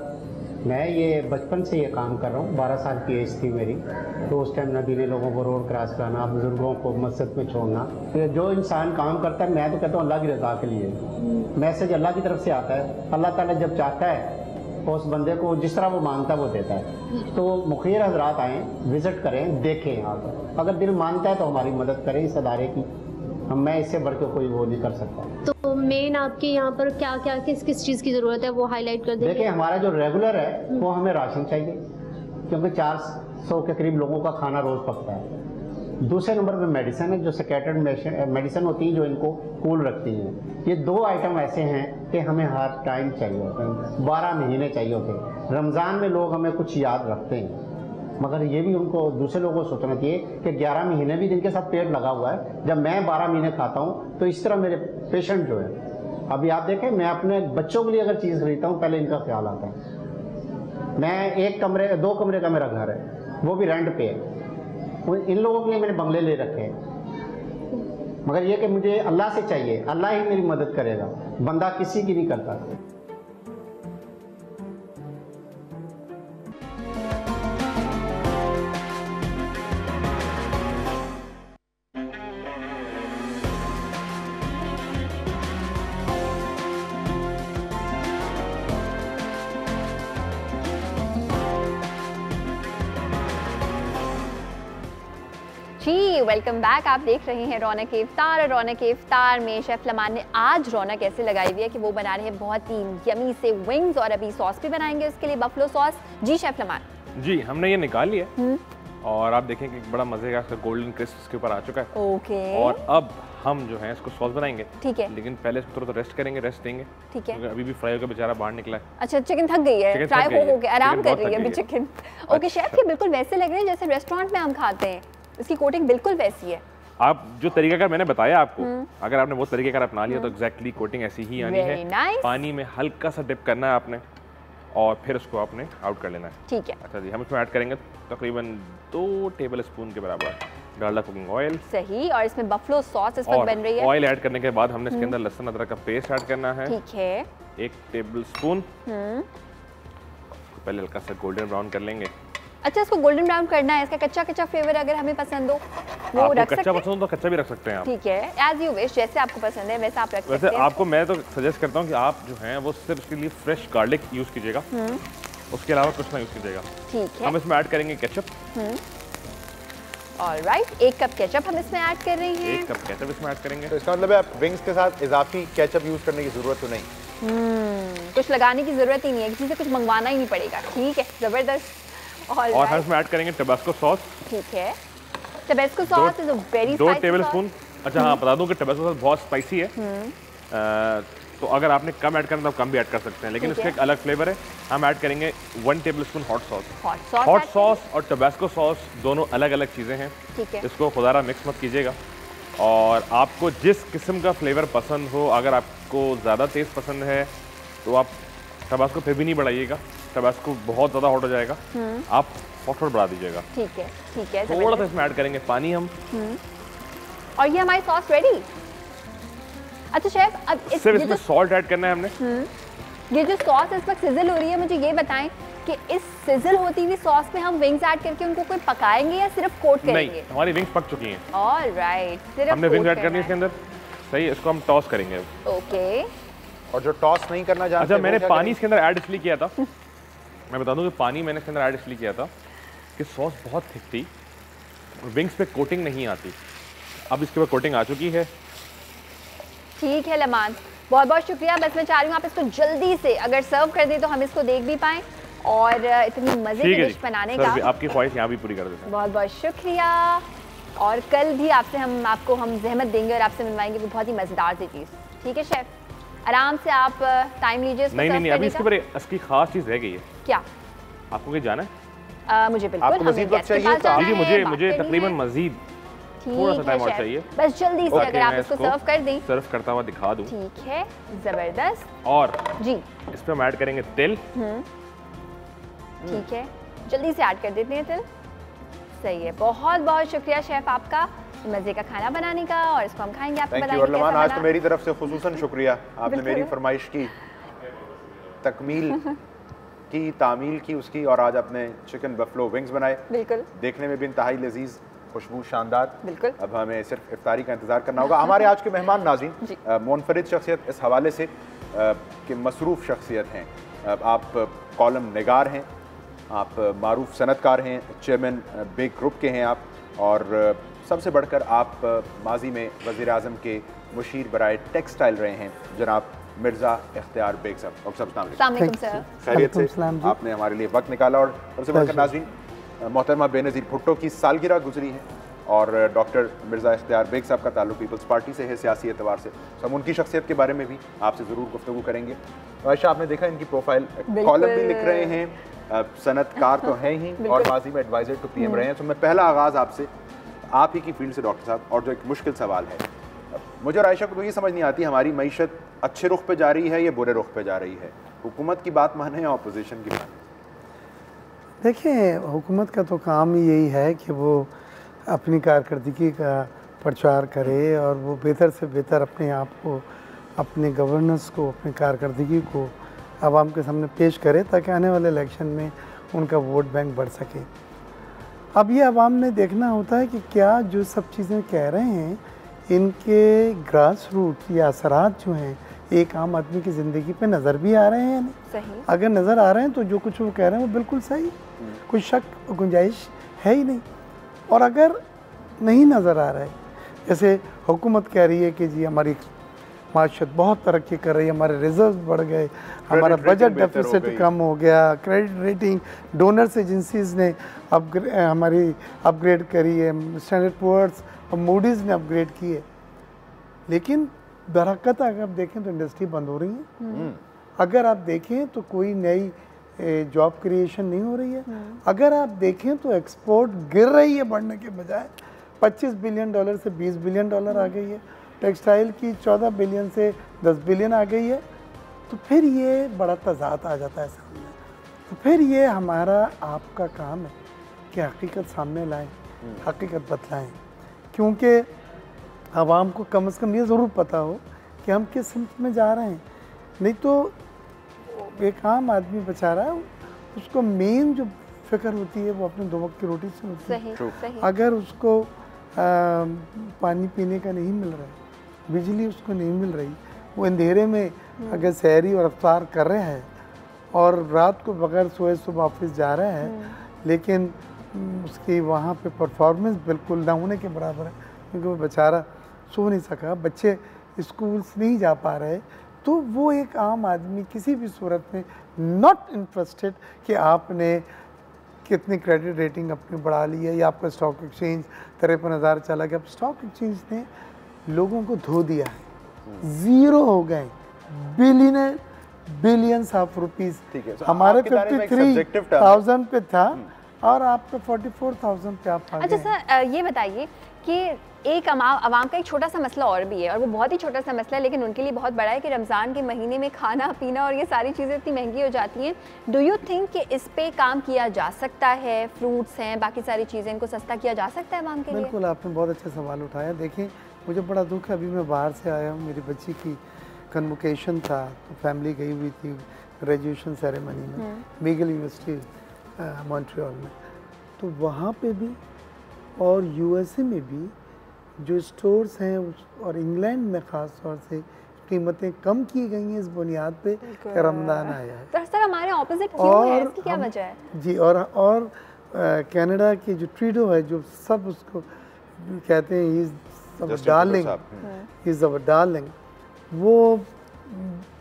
मैं ये बचपन से ये काम कर रहा हूँ, 12 साल की एज थी मेरी, तो उस टाइम नबीने लोगों को रोड क्रॉस कराना, बुज़ुर्गों को मस्जिद में छोड़ना, तो जो इंसान काम करता है, मैं तो कहता हूँ अल्लाह की रज़ा के लिए, मैसेज अल्लाह की तरफ से आता है। अल्लाह ताला जब चाहता है उस बंदे को जिस तरह वो मांगता है वो देता है। तो मुखिर हजरात आएँ, विज़िट करें, देखें यहाँ पर, अगर दिल मानता है तो हमारी मदद करें इस अदारे की, मैं इससे बढ़ के कोई वो नहीं कर सकता। तो मेन आपके यहाँ पर क्या क्या किस किस चीज़ की ज़रूरत है वो हाईलाइट कर दें। देखिए हमारा जो रेगुलर है वो हमें राशन चाहिए, क्योंकि 400 के करीब लोगों का खाना रोज़ पकता है। दूसरे नंबर पे मेडिसिन है, जो सेकेटर्ड मेडिसिन होती हैं जो इनको कूल रखती हैं। ये 2 आइटम ऐसे हैं कि हमें हर टाइम चाहिए होते हैं, 12 महीने चाहिए होते हैं। रमज़ान में लोग हमें कुछ याद रखते हैं, मगर ये भी उनको दूसरे लोगों को सोचना चाहिए कि 11 महीने भी जिनके साथ पेट लगा हुआ है, जब मैं 12 महीने खाता हूँ तो इस तरह मेरे पेशेंट जो है, अभी आप देखें मैं अपने बच्चों के लिए अगर चीज़ खरीदता हूँ पहले इनका ख्याल आता है। मैं 2 कमरे का मेरा घर है, वो भी रेंट पे है, इन लोगों के लिए मैंने बंगले ले रखे हैं, मगर ये कि मुझे अल्लाह से चाहिए, अल्लाह ही मेरी मदद करेगा, बंदा किसी की नहीं करता। जी वेलकम बैक। आप देख रहे हैं रौनक इफ्तार, और रौनक इफ्तार में शेफ़ लमान ने आज रौनक ऐसे लगाई हुई है कि वो बना रहे हैं बहुत ही यमी से विंग्स, और अभी सॉस भी बनाएंगे उसके लिए, बफलो सॉस। जी शेफ़ लमान। जी हमने ये निकाल लिया और आप देखें कि बड़ा मजे का गोल्डन क्रिस्प इसके ऊपर आ चुका है। ओके। और अब हम जो है इसको सॉस बनाएंगे। ठीक है। लेकिन पहले इसको थोड़ा रेस्ट करेंगे, रेस्ट देंगे। ठीक है। क्योंकि अभी भी फ्राई होकर बेचारा बाहर निकला है। अच्छा चिकन थक गई है, फ्राई हो के आराम कर रही है अभी चिकन। ओके शेफ, ये बिल्कुल वैसे लग रहे हैं जैसे रेस्टोरेंट में हम खाते हैं, इसकी कोटिंग बिल्कुल वैसी है। आप जो तरीकाकार मैंने बताया आपको, अगर आपने वो तरीकाकार अपना लिया तो एग्जैक्टली कोटिंग ऐसी ही आनी है। nice. पानी में हल्का सा डिप करना है आपने और फिर उसको आपने आउट कर लेना है। ठीक है। अच्छा जी, हम इसमें ऐड करेंगे तकरीबन 2 टेबल स्पून के बराबर डालडा कुकिंग ऑयल। सही। और इसमें बफलो सॉस इस वक्त बन रही है। ऑयल ऐड करने के बाद हमने इसके अंदर लहसुन अदरक का पेस्ट ऐड करना है। ठीक है। 1 टेबल स्पून। पहले हल्का सा गोल्डन ब्राउन कर लेंगे। अच्छा, इसको गोल्डन ब्राउन करना है, इसका कच्चा कच्चा फ्लेवर अगर हमें पसंद हो वो रख सकते हैं। कच्चा पसंद हो तो कच्चा भी रख सकते हैं आप। ठीक है, एज यू विश, जैसे आपको पसंद है वैसे आप रख सकते हैं। वैसे आपको मैं तो सजेस्ट करता हूँ कि आप जो हैं वो सिर्फ उसके लिए फ्रेश गार्लिक यूज कीजिएगा, उसके अलावा कुछ ना यूज कीजिएगा। ठीक है। हम इसमें ऐड करेंगे केचप। ऑलराइट, 1 कप केचप हम इसमें ऐड कर रहे हैं। 1 कप केचप इसमें ऐड करेंगे। तो इसका मतलब है आप विंग्स के साथ इजाफी केचप यूज करने की जरूरत तो नहीं। कुछ लगाने की जरूरत ही नहीं है, किसी से कुछ मंगवाना ही नहीं पड़ेगा। ठीक है, जबरदस्त। और हम इसमें ऐड करेंगे टबास्को सॉस। ठीक है। Tabasco sauce is a very spicy 2 tablespoon. अच्छा हाँ, बता दूं कि टबास्को सॉस बहुत स्पाइसी है, तो अगर आपने कम ऐड करना तो कम भी ऐड कर सकते हैं, लेकिन इसका एक अलग फ्लेवर है। हम ऐड करेंगे 1 tablespoon hot sauce. Hot sauce और टबास्को सॉस दोनों अलग अलग चीज़ें हैं। ठीक है। इसको खुदारा मिक्स मत कीजिएगा, और आपको जिस किस्म का फ्लेवर पसंद हो, अगर आपको ज़्यादा तेज़ पसंद है तो आप टबास्को फिर भी नहीं बढ़ाइएगा, टबास्को बहुत ज़्यादा हॉट हो जाएगा, आप फटाफट बढ़ा दीजिएगा। ठीक है, ठीक है। थोड़ा सा इसमें ऐड करेंगे पानी हम। और ये हमारी सॉस रेडी। अच्छा शेफ, अब सिर्फ इसमें सॉल्ट ऐड करना है हमने। ये जो सॉस इस वक्त सिजल हो रही है, मुझे ये बताएं कि इस सिजल होती हुई सॉस में हम विंग्स ऐड करके उनको कोई पकाएंगे या सिर्फ कोट करेंगे? नहीं, हमारी विंग्स पक चुकी हैं। ऑलराइट, सिर्फ हमने विंग्स ऐड करनी है इसके अंदर। सही है, इसको हम टॉस करेंगे। ओके। और जो टॉस नहीं करना जानते, अच्छा, मैंने पानी इसके अंदर ऐड इसलिए किया था, मैं बता दूं कि पानी मैंने इसके अंदर ऐड इसलिए किया था कि सॉस बहुत थिक थी, विंग्स पे कोटिंग नहीं आती। अब इसके ऊपर कोटिंग आ चुकी है। ठीक है लमान, बहुत बहुत शुक्रिया। बस मैं चाह रही हूँ आप इसको जल्दी से अगर सर्व कर दें तो हम इसको देख भी पाएँ और इतनी मज़े की डिश बनाने का आपकी ख्वाहिश यहाँ भी पूरी कर देते हैं। बहुत बहुत शुक्रिया। और कल भी आपसे हम जहमत देंगे और आपसे मिलवाएंगे बहुत ही मज़ेदार सी चीज़। ठीक है शेफ, आराम से आप टाइम लीजिए। नहीं, अभी इसके ऊपर इसकी खास चीज़ रह गई है। क्या? आपको कहीं जाना है? मुझे बिल्कुल, आपको मज़ीद वक्त चाहिए? मुझे तकरीबन मज़ीद थोड़ा सा टाइम और चाहिए। बस जल्दी से अगर आप इसको सर्व कर दें। सर्व करता हुआ दिखा दूं। ठीक है, जबरदस्त। और जी, इस पे हम ऐड करेंगे तिल। ठीक है, जल्दी से ऐड कर देते हैं तिल। सही है, बहुत बहुत शुक्रिया शेफ आपका मज़े का खाना बनाने का, और इसको हम खाएंगे, आपको बताएंगे कैसा बना। आज तो मेरी तरफ से खुसूसन शुक्रिया, आपने मेरी फरमाइश की तकमील की, तामील की उसकी, और आज आपने चिकन बफलो विंग्स बनाए। बिल्कुल, देखने में भी इंतहाई लजीज, खुशबू शानदार। बिल्कुल। अब हमें सिर्फ इफ्तारी का इंतजार करना होगा। हमारे आज के मेहमान नाज़रीन मुनफरिद शख्सियत इस हवाले से कि मसरूफ़ शख्सियत हैं। आप कॉलम निगार हैं, आप मारूफ सनतकार हैं, चेयरमैन बेक ग्रुप के हैं आप, और सबसे बढ़कर आप माजी में वज़ीर आज़म के मुशीर बराए टेक्सटाइल रहे हैं जनाब मिर्ज़ा इख्तियार बेग साहब। खैरियत से आपने हमारे लिए वक्त निकाला। और सबसे बढ़कर नाज़रीन मोहतरमा बेनज़ीर भुट्टो की सालगिरह गुजरी है, और डॉक्टर मिर्ज़ा इख्तियार बेग साहब का ताल्लुक पीपल्स पार्टी से है सियासी एतबार से। हम उनकी शख्सियत के बारे में भी आपसे ज़रूर गुफ्तगू करेंगे। आयशा, आपने देखा इनकी प्रोफाइल, कॉलम भी लिख रहे हैं, सनतकार तो हैं ही, और माजी में एडवाइज़र टू पीएम रहे हैं। तो मैं पहला आगाज़ आपसे आप ही की फील्ड से डॉक्टर साहब, और जो एक मुश्किल सवाल है, मुझे और आयशा को तो ये समझ नहीं आती, हमारी मईशत अच्छे रुख पे जा रही है या बुरे रुख पे जा रही है? हुकूमत की बात माने या अपोजिशन की माने? देखिए, हुकूमत का तो काम ही यही है कि वो अपनी कारकर्दगी का प्रचार करे और वो बेहतर से बेहतर अपने आप को, अपने गवर्नेंस को, अपनी कारकर्दगी को आवाम के सामने पेश करे, ताकि आने वाले इलेक्शन में उनका वोट बैंक बढ़ सके। अब ये आवाम ने देखना होता है कि क्या जो सब चीज़ें कह रहे हैं इनके ग्रास रूट या असरात जो हैं एक आम आदमी की ज़िंदगी पे नज़र भी आ रहे हैं या नहीं। सही। अगर नज़र आ रहे हैं तो जो कुछ वो कह रहे हैं वो बिल्कुल सही, कोई शक गुंजाइश है ही नहीं। और अगर नहीं नज़र आ रहा है, जैसे हुकूमत कह रही है कि जी हमारी माशत बहुत तरक्की कर रही है, हमारे रिजर्व बढ़ गए, हमारा बजट डेफिसिट कम हो गया, क्रेडिट रेटिंग डोनर्स एजेंसीज़ ने हमारी अपग्रेड करी है, स्टैंडर्ड पुअर्स और मूडीज़ ने अपग्रेड की है। लेकिन दरअसल अगर आप देखें तो इंडस्ट्री बंद हो रही है, अगर आप देखें तो कोई नई जॉब क्रिएशन नहीं हो रही है, अगर आप देखें तो एक्सपोर्ट गिर रही है बढ़ने के बजाय, $25 बिलियन से $20 बिलियन आ गई है, टेक्सटाइल की 14 बिलियन से 10 बिलियन आ गई है। तो फिर ये बड़ा तज़ाद आ जाता है सामने। तो फिर ये हमारा आपका काम है कि हकीकत सामने लाएं, हकीकत बतलाएं, क्योंकि आवाम को कम से कम ये ज़रूर पता हो कि हम किस सिमत में जा रहे हैं। नहीं तो एक आम आदमी बेचारा, उसको मेन जो फिक्र होती है वो अपने 2 वक्त की रोटी से होती है। सही। अगर उसको पानी पीने का नहीं मिल रहा है, बिजली उसको नहीं मिल रही, वो अंधेरे में अगर सहरी और अफ्तार कर रहे हैं और रात को बगैर सोए सुबह ऑफिस जा रहे हैं, लेकिन उसकी वहाँ पे परफॉर्मेंस बिल्कुल ना होने के बराबर है, क्योंकि वो बेचारा सो नहीं सका, बच्चे स्कूल्स नहीं जा पा रहे, तो वो एक आम आदमी किसी भी सूरत में नॉट इंटरेस्टेड कि आपने कितनी क्रेडिट रेटिंग अपनी बढ़ा ली है या आपका स्टॉक एक्सचेंज 53,000 चला गया। स्टॉक एक्सचेंज ने लोगों को धो दिया है, ज़ीरो हो गए, बिलियंस ऑफ रुपीज़। हमारे 53,000 पे था और आपका 44,000 पे आप आ गए। अच्छा सर, ये बताइए कि एक आवाम का एक छोटा सा मसला और भी है, और वो बहुत ही छोटा सा मसला है लेकिन उनके लिए बहुत बड़ा है, कि रमज़ान के महीने में खाना पीना और ये सारी चीज़ें इतनी महंगी हो जाती हैं। डू यू थिंक कि इस पे काम किया जा सकता है? फ्रूट्स हैं, बाकी सारी चीज़ें, इनको सस्ता किया जा सकता है आवाम के लिए? बिल्कुल, आपने बहुत अच्छा सवाल उठाया। देखें, मुझे बड़ा दुख है, अभी मैं बाहर से आया हूँ, मेरी बच्ची की कन्वोकेशन था तो फैमिली गई हुई थी ग्रेजुएशन सेरेमनी में मेगल यूनिवर्सिटी मॉन्ट्रियल में, तो वहाँ पे भी और यूएसए में भी जो स्टोर्स हैं और इंग्लैंड में ख़ास तौर से कीमतें कम की गई हैं इस बुनियाद पे कि रमज़ान आया है। तो सर हमारे ऑपोजिट क्यों है, इसकी क्या वजह है? जी, और कनाडा की जो ट्रूडो है जो सब उसको कहते हैं ही इज़ अवर डार्लिंग, वो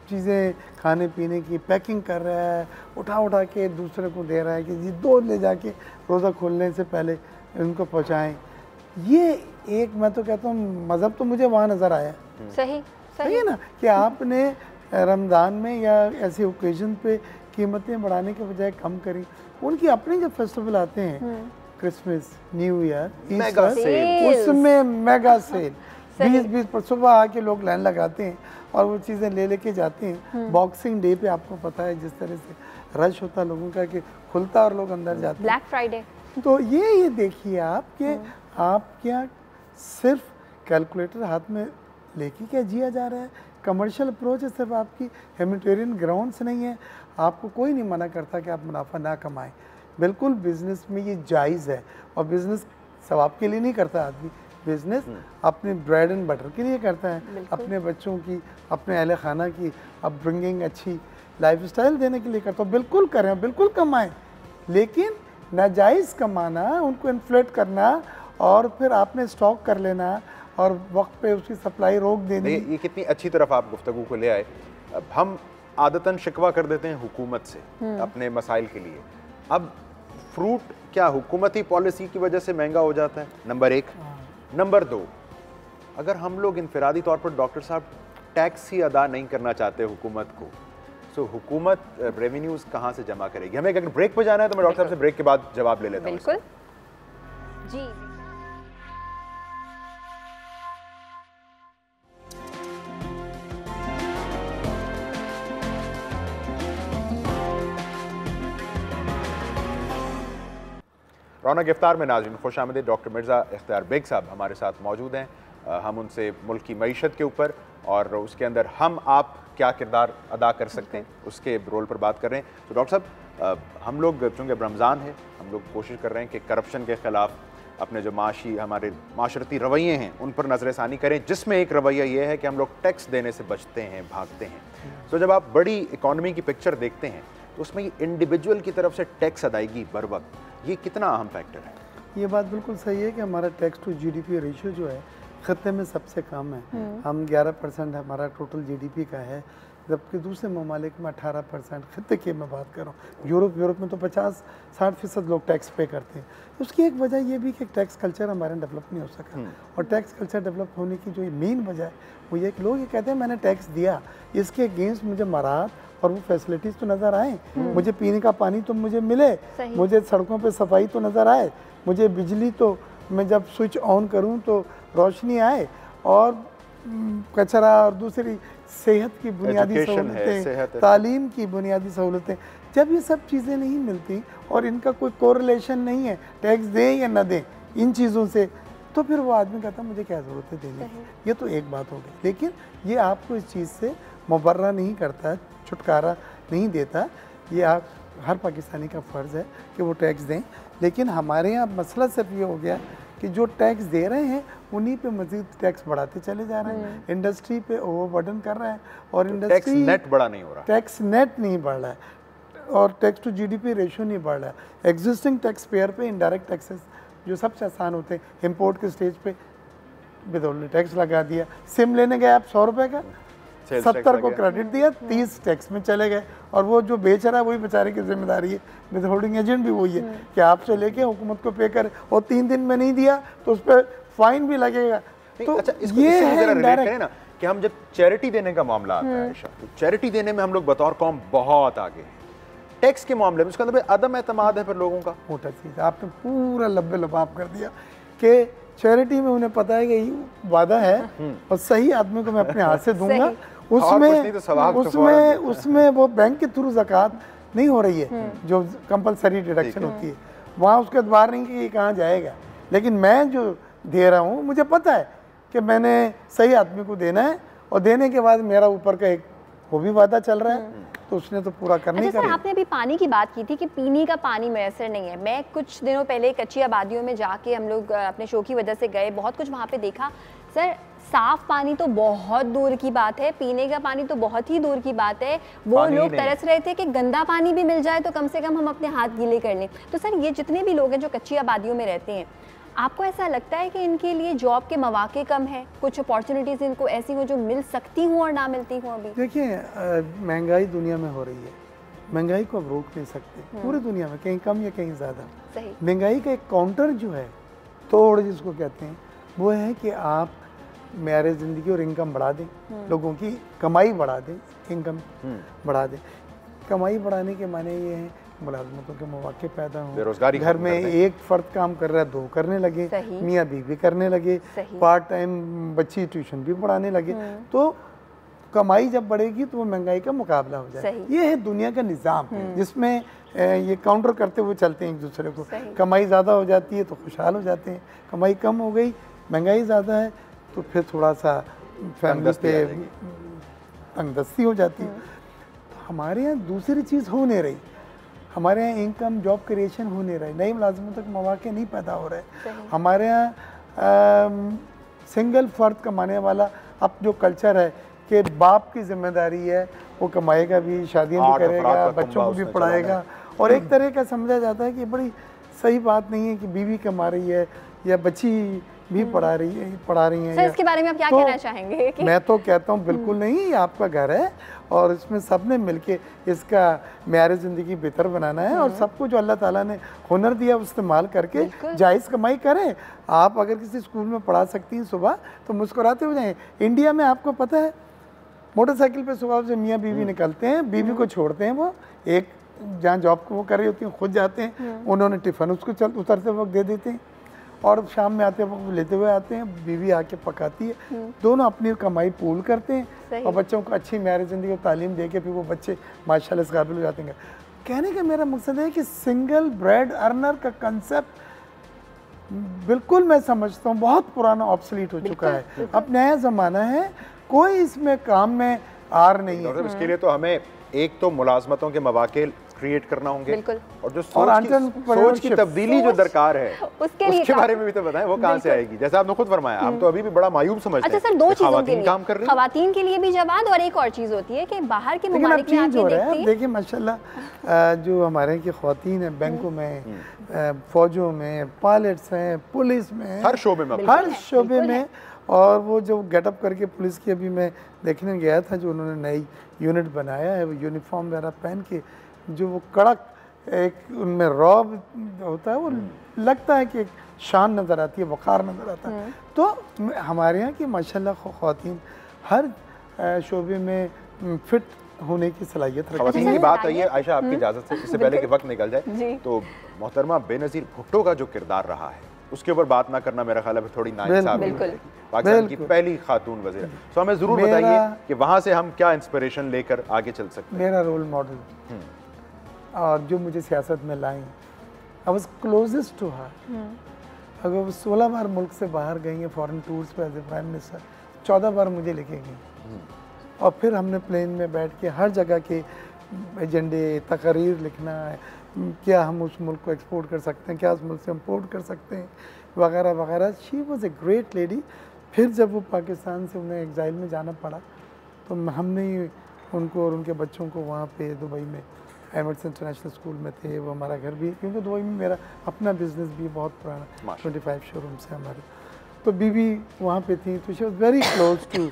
चीज़ें खाने पीने की पैकिंग कर रहा है, उठा के दूसरे को दे रहा है कि जी 2 ले जाके रोज़ा खोलने से पहले उनको पहुँचाएँ। ये एक मैं तो कहता हूँ मज़हब तो मुझे वहाँ नज़र आया। सही है ना कि आपने रमज़ान में या ऐसे ओकेजन पे कीमतें बढ़ाने के बजाय कम करी। उनकी अपने जब फेस्टिवल आते हैं क्रिसमस, न्यू ईयर, ईस्टर, उसमें मेगा सेल 20% सुबह आके लोग लाइन लगाते हैं और वो चीज़ें लेके जाते हैं। बॉक्सिंग डे पे आपको पता है जिस तरह से रश होता है लोगों का कि खुलता और लोग अंदर जाते हैं। ब्लैक फ्राइडे तो ये देखिए आप कि आप क्या सिर्फ कैलकुलेटर हाथ में लेके क्या जिया जा रहा है? कमर्शियल अप्रोच है, सिर्फ आपकी ह्यूमैनिटेरियन ग्राउंड्स नहीं है। आपको कोई नहीं मना करता कि आप मुनाफा ना कमाएं, बिल्कुल बिजनेस में ये जायज़ है और बिजनेस सवाब के लिए नहीं करता आदमी, बिजनेस अपने ब्रेड एंड बटर के लिए करता है, अपने बच्चों की, अपने अहले खाना की अपब्रिंगिंग अच्छी लाइफस्टाइल देने के लिए करता है। बिल्कुल करें, बिल्कुल कमाएं, लेकिन नाजायज़ कमाना, उनको इन्फ्लेट करना और फिर आपने स्टॉक कर लेना और वक्त पे उसकी सप्लाई रोक देनी। ये कितनी अच्छी तरफ आप गुफ्तगू को ले आए। अब हम आदतन शिकवा कर देते हैं हुकूमत से अपने मसाइल के लिए। अब फ्रूट क्या हुकूमती पॉलिसी की वजह से महंगा हो जाता है? नंबर 1। नंबर 2, अगर हम लोग इनफरादी तौर पर डॉक्टर साहब टैक्स ही अदा नहीं करना चाहते हुकूमत को, तो हुकूमत रेवेन्यूज कहाँ से जमा करेगी? हमें अगर ब्रेक पे जाना है तो मैं डॉक्टर साहब से ब्रेक के बाद जवाब ले लेता हूँ। बिल्कुल जी। रौनक इफ्तार में नाज़रीन खुश आमदीद। डॉक्टर मिर्ज़ा इख्तियार बेग साहब हमारे साथ मौजूद हैं। हम उनसे मुल्क की मईशत के ऊपर और उसके अंदर हम आप क्या किरदार अदा कर सकते हैं उसके रोल पर बात कर रहे हैं। तो डॉक्टर साहब, हम लोग चूँकि रमज़ान है, हम लोग कोशिश कर रहे हैं कि करप्शन के ख़िलाफ़ अपने जो हमारे माशरती रवैये हैं उन पर नज़रसानी करें, जिसमें एक रवैया ये है कि हम लोग टैक्स देने से बचते हैं, भागते हैं। तो जब आप बड़ी इकॉनमी की पिक्चर देखते हैं तो उसमें ये इंडिविजुअल की तरफ से टैक्स अदायगी बर वक्त, ये कितना अहम फैक्टर है? ये बात बिल्कुल सही है कि हमारा टैक्स टू जीडीपी रेशियो जो है खत्ते में सबसे कम है। हम 11% हमारा टोटल जीडीपी का है, जबकि दूसरे ममालिक में 18% खत्ते की मैं बात कर रहा हूँ। यूरोप में तो 50-60% लोग टैक्स पे करते हैं। उसकी एक वजह ये भी कि टैक्स कल्चर हमारे डेवलप नहीं हो सका, और टैक्स कल्चर डेवलप होने की जो मेन वजह है वो ये कि लोग ये कहते हैं मैंने टैक्स दिया, इसके अगेंस्ट मुझे मराहत और वो फैसिलिटीज़ तो नज़र आए, मुझे पीने का पानी तो मुझे मिले, मुझे सड़कों पे सफाई तो नज़र आए, मुझे बिजली तो मैं जब स्विच ऑन करूं तो रोशनी आए, और कचरा और दूसरी सेहत की बुनियादी सहूलतें, तालीम की बुनियादी सहूलतें, जब ये सब चीज़ें नहीं मिलती और इनका कोई कोरिलेशन नहीं है टैक्स दें या ना दें इन चीज़ों से, तो फिर वो आदमी कहता मुझे क्या ज़रूरत है देने की। ये तो एक बात हो गई, लेकिन ये आपको इस चीज़ से मुबर्रा नहीं करता, छुटकारा नहीं देता। ये आप हर पाकिस्तानी का फ़र्ज़ है कि वो टैक्स दें, लेकिन हमारे यहाँ मसला सिर्फ ये हो गया कि जो टैक्स दे रहे हैं उन्हीं पे मज़ीद टैक्स बढ़ाते चले जा रहे हैं, इंडस्ट्री पे ओवरबर्डन कर रहे हैं, और इंडस्ट्री टैक्स नेट बड़ा नहीं हो रहा, टैक्स नेट नहीं बढ़ रहा है, और टैक्स टू जीडीपी रेशियो नहीं बढ़ रहा है। एग्जिस्टिंग टैक्स पेयर पे इनडायरेक्ट टैक्सेस जो सबसे आसान होते हैं, इंपोर्ट के स्टेज पे विदौलत टैक्स लगा दिया। सिम लेने गए आप 100 रुपये का, 70 को क्रेडिट दिया, 30 टैक्स में चले गए, और वो जो बेच रहा है वही बेचारे की जिम्मेदारी है, विद होल्डिंग एजेंट भी वही है कि आपसे लेके हुकूमत को पे करे, और 3 दिन में नहीं दिया तो उस पर फाइन भी लगेगा। तो अच्छा, ये है ना कि हम जब चैरिटी देने का मामला आता है, तो चैरिटी देने में हम लोग बतौर कौम बहुत आगे हैं। टैक्स के मामले में उसके अंदर अदम एतमाद है फिर लोगों का। मोटा चीज़ आपने पूरा लब्बे लबाब कर दिया कि चैरिटी में उन्हें पता है कि वादा है और सही आदमी को मैं अपने हाथ से दूंगा, उसमें वो बैंक के थ्रू ज़कात नहीं हो रही है जो कंपलसरी डिडक्शन होती है, वहाँ उसके द्वार नहीं कि ये कहाँ जाएगा, लेकिन मैं जो दे रहा हूँ मुझे पता है कि मैंने सही आदमी को देना है और देने के बाद मेरा ऊपर का एक वो भी वादा चल रहा है, तो उसने तो पूरा करना ही अच्छा सर, करना। आपने अभी पानी की बात की थी कि पीने का पानी मैसर नहीं है। मैं कुछ दिनों पहले कच्ची आबादियों में जाके हम लोग अपने शो की वजह से गए, बहुत कुछ वहाँ पे देखा। सर साफ पानी तो बहुत दूर की बात है, पीने का पानी तो बहुत ही दूर की बात है। वो लोग तरस रहे थे कि गंदा पानी भी मिल जाए तो कम से कम हम अपने हाथ गीले कर लें। तो सर ये जितने भी लोग हैं जो कच्ची आबादियों में रहते हैं, आपको ऐसा लगता है कि इनके लिए जॉब के मौके कम है, कुछ अपॉर्चुनिटीज़ इनको ऐसी हो जो मिल सकती हूँ और ना मिलती हूँ? अभी देखिए महंगाई दुनिया में हो रही है, महंगाई को अब रोक नहीं सकते पूरी दुनिया में, कहीं कम या कहीं ज़्यादा। महंगाई का एक काउंटर जो है तोड़ जिसको कहते हैं, वो है कि आप मेरे ज़िंदगी और इनकम बढ़ा दें, लोगों की कमाई बढ़ा दें, इनकम बढ़ा दें। कमाई बढ़ाने के माने ये हैं मुलाजमतों के मौके पैदा हों, बेरोजगारी, घर में एक फर्द काम कर रहा है 2 करने लगे, मियाँ बीवी करने लगे, पार्ट टाइम बच्ची ट्यूशन भी पढ़ाने लगे, तो कमाई जब बढ़ेगी तो वो महंगाई का मुकाबला हो जाए। ये है दुनिया का निज़ाम जिसमें ये काउंटर करते हुए चलते हैं एक दूसरे को। कमाई ज़्यादा हो जाती है तो खुशहाल हो जाते हैं, कमाई कम हो गई, महंगाई ज़्यादा है तो फिर थोड़ा सा फैमिली पे तंगदस्ती हो जाती है। तो हमारे यहाँ दूसरी चीज़ हो नहीं रही, हमारे यहाँ इनकम जॉब क्रिएशन हो नहीं रहा है, नई मुलाजमतों के मौके नहीं पैदा हो रहे। हमारे यहाँ सिंगल फर्द कमाने वाला अब जो कल्चर है कि बाप की जिम्मेदारी है, वो कमाएगा भी, शादियाँ भी करेगा, बच्चों को भी पढ़ाएगा, और एक तरह का समझा जाता है कि बड़ी सही बात नहीं है कि बीवी कमा रही है या बच्ची भी पढ़ा रही है। सर इसके बारे में आप क्या कहना चाहेंगे? मैं तो कहता हूँ बिल्कुल नहीं, ये आपका घर है और इसमें सब ने मिलके इसका मेरी ज़िंदगी बेहतर बनाना है, और सबको जो अल्लाह ताला ने हुनर दिया इस्तेमाल करके जायज़ कमाई करें। आप अगर किसी स्कूल में पढ़ा सकती हैं सुबह तो मुस्कुराते हो जाएं। इंडिया में आपको पता है मोटरसाइकिल पे सुबह से मियाँ बीवी निकलते हैं, बीवी को छोड़ते हैं, वो एक जहाँ जॉब को वो कर रही होती हैं खुद जाते हैं, उन्होंने टिफ़िन उसको उतरते वक्त दे देते हैं, और शाम में आते वक्त लेते हुए आते हैं, बीवी आके पकाती है, दोनों अपनी कमाई पूल करते हैं और बच्चों को अच्छी म्यारी ज़िंदगी और तालीम दे के फिर वो बच्चे माशाल्लाह इस काबिल हो जाते हैं। कहने का मेरा मकसद है कि सिंगल ब्रेड अर्नर का कंसेप्ट बिल्कुल मैं समझता हूँ बहुत पुराना ऑब्सोलीट हो चुका है, अब नया ज़माना है, कोई इसमें काम में आर नहीं है। इसके लिए तो हमें एक तो मुलाजमतों के मौके क्रिएट करना होंगे, और जो सोच की तब्दीली जो दरकार है उसके बारे में भी तो बताएं, वो कहाँ से आएगी? जैसे आपने खुद फरमाया, हम तो अभी भी बड़ा मायूब समझते हैं। अच्छा सर, 2 चीजों के लिए काम कर रही हैं, खवातीन के लिए भी जवाब, और एक और चीज होती है कि बाहर के ममालिक में आके देखती हैं। देखिए माशाल्लाह जो हमारे की खवातीन है बैंकों में, फौजों में, पायलट्स हैं, पुलिस में, हर शोबे में, और वो जो गेटअप करके पुलिस की अभी मैं देखने गया था, जो उन्होंने नई यूनिट बनाया है, वो यूनिफॉर्म वगैरह पहन के जो वो कड़क एक उनमें रौब होता है, वो लगता है कि एक शान नज़र आती है, वक़ार नज़र आता है। तो हमारे यहाँ की माशाल्लाह ख़वातीन हर शोबे में फिट होने की सलाहियत रखती हैं। की बात आई है आयशा, आपकी इजाज़त से, इससे पहले कि वक्त निकल जाए, तो मोहतरमा बेनज़ीर भुट्टो का जो किरदार रहा है उसके ऊपर बात ना करना मेरा ख्याल है थोड़ी नाइंसाफ़ी है। पाकिस्तान की पहली खातून वज़ीर, तो हमें ज़रूर बताइए कि वहाँ से हम क्या इंस्पिरेशन लेकर आगे चल सकते हैं। मेरा रोल मॉडल और जो मुझे सियासत में लाई, I was closest to her. अगर वो 16 बार मुल्क से बाहर गई हैं फॉरेन टूर्स पे एज ए प्राइम मिनिस्टर, 14 बार मुझे लेके गई, और फिर हमने प्लेन में बैठ के हर जगह के एजेंडे, तकरीर लिखना है, क्या हम उस मुल्क को एक्सपोर्ट कर सकते हैं, क्या उस मुल्क से इम्पोर्ट कर सकते हैं, वगैरह वगैरह। She was a great lady. फिर जब वो पाकिस्तान से उन्हें एग्ज़ाइल में जाना पड़ा तो हमने उनको और उनके बच्चों को वहाँ पे दुबई में एमिरेट्स इंटरनेशनल स्कूल में थे, वो हमारा घर भी, क्योंकि दुबई में मेरा अपना बिजनेस भी बहुत पुराना 25 शोरूम से हमारे, तो बीवी वहाँ पे थी, तो she was very close to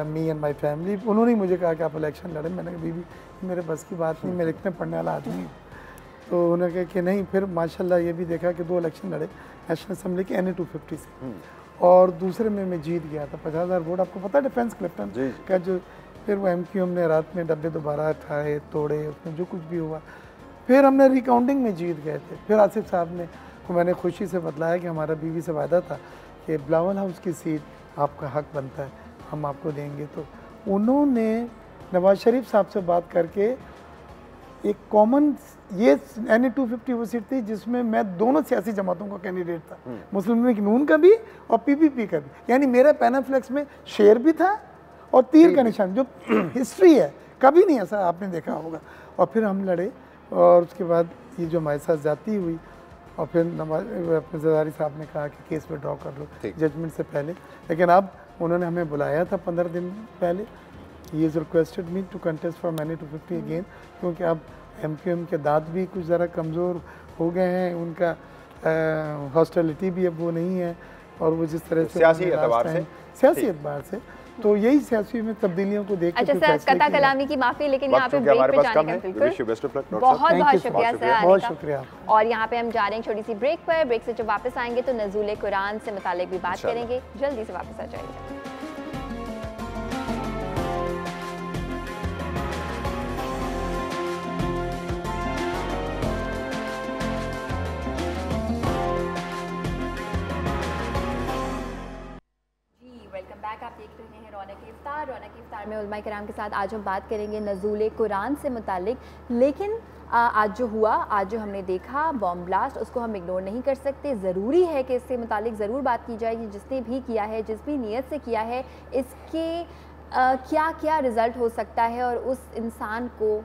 me and my family. उन्होंने मुझे कहा कि आप इलेक्शन लड़े, मैंने कहा बीवी मेरे बस की बात नहीं, मैं लिखने पढ़ने वाला आदमी हूँ। तो उन्होंने कहा कि नहीं। फिर माशाल्लाह ये भी देखा कि 2 इलेक्शन लड़े नेशनल असम्बली के NA 250 से, और दूसरे में मैं जीत गया था 50,000 वोट। आपको पता है डिफेंस क्लिफ्टन का जो, फिर वो MQ हमने रात में डब्बे दोबारा उठाए, तोड़े, उसमें जो कुछ भी हुआ, फिर हमने रिकाउंटिंग में जीत गए थे। फिर आसिफ साहब ने को मैंने खुशी से बतलाया कि हमारा बीवी से वादा था कि बिलावल हाउस की सीट आपका हक बनता है, हम आपको देंगे। तो उन्होंने नवाज शरीफ साहब से बात करके एक कॉमन ये NA 250 वो सीट थी जिसमें मैं दोनों सियासी जमातों का कैंडिडेट था, मुस्लिम लीग नून का भी और PPP का भी। यानी मेरा पैनाफ्लेक्स में शेर भी था और तीर का निशान, जो हिस्ट्री है कभी नहीं ऐसा आपने देखा होगा। और फिर हम लड़े और उसके बाद ये जो हमारे साथ जाती हुई और फिर अपने जरदारी साहब ने कहा कि केस विड्रॉ कर लो जजमेंट से पहले, लेकिन अब उन्होंने हमें बुलाया था 15 दिन पहले। He is requested me to contest for NA 250 again, क्योंकि अब MQM के दांत भी कुछ ज़रा कमज़ोर हो गए हैं, उनका हॉस्टिलिटी भी अब वो नहीं है और वो जिस तरह से सियासी एतबार से तो यही सियासी में तब्दीलियों को देख अच्छा सर, कता कलामी की माफ़ी, लेकिन यहाँ पे ब्रेक पे जाने का बिल्कुल बहुत शुक्रिया सर, बहुत शुक्रिया। और यहाँ पे हम जा रहे हैं छोटी सी ब्रेक पर। ब्रेक से जब वापस आएंगे तो नज़ूल कुरान से मुतालिक भी बात करेंगे। जल्दी से वापस आ जाएंगे। आप देख रहे हैं रौनक इफ्तार। रौनक इफ्तार में उलमा किराम के साथ आज हम बात करेंगे नज़ूल कुरान से मुतालिक। लेकिन आज जो हुआ, आज जो हमने देखा बॉम्ब ब्लास्ट, उसको हम इग्नोर नहीं कर सकते। ज़रूरी है कि इससे मुतालिक ज़रूर बात की जाए कि जिसने भी किया है, जिस भी नीयत से किया है, इसके क्या क्या रिज़ल्ट हो सकता है और उस इंसान को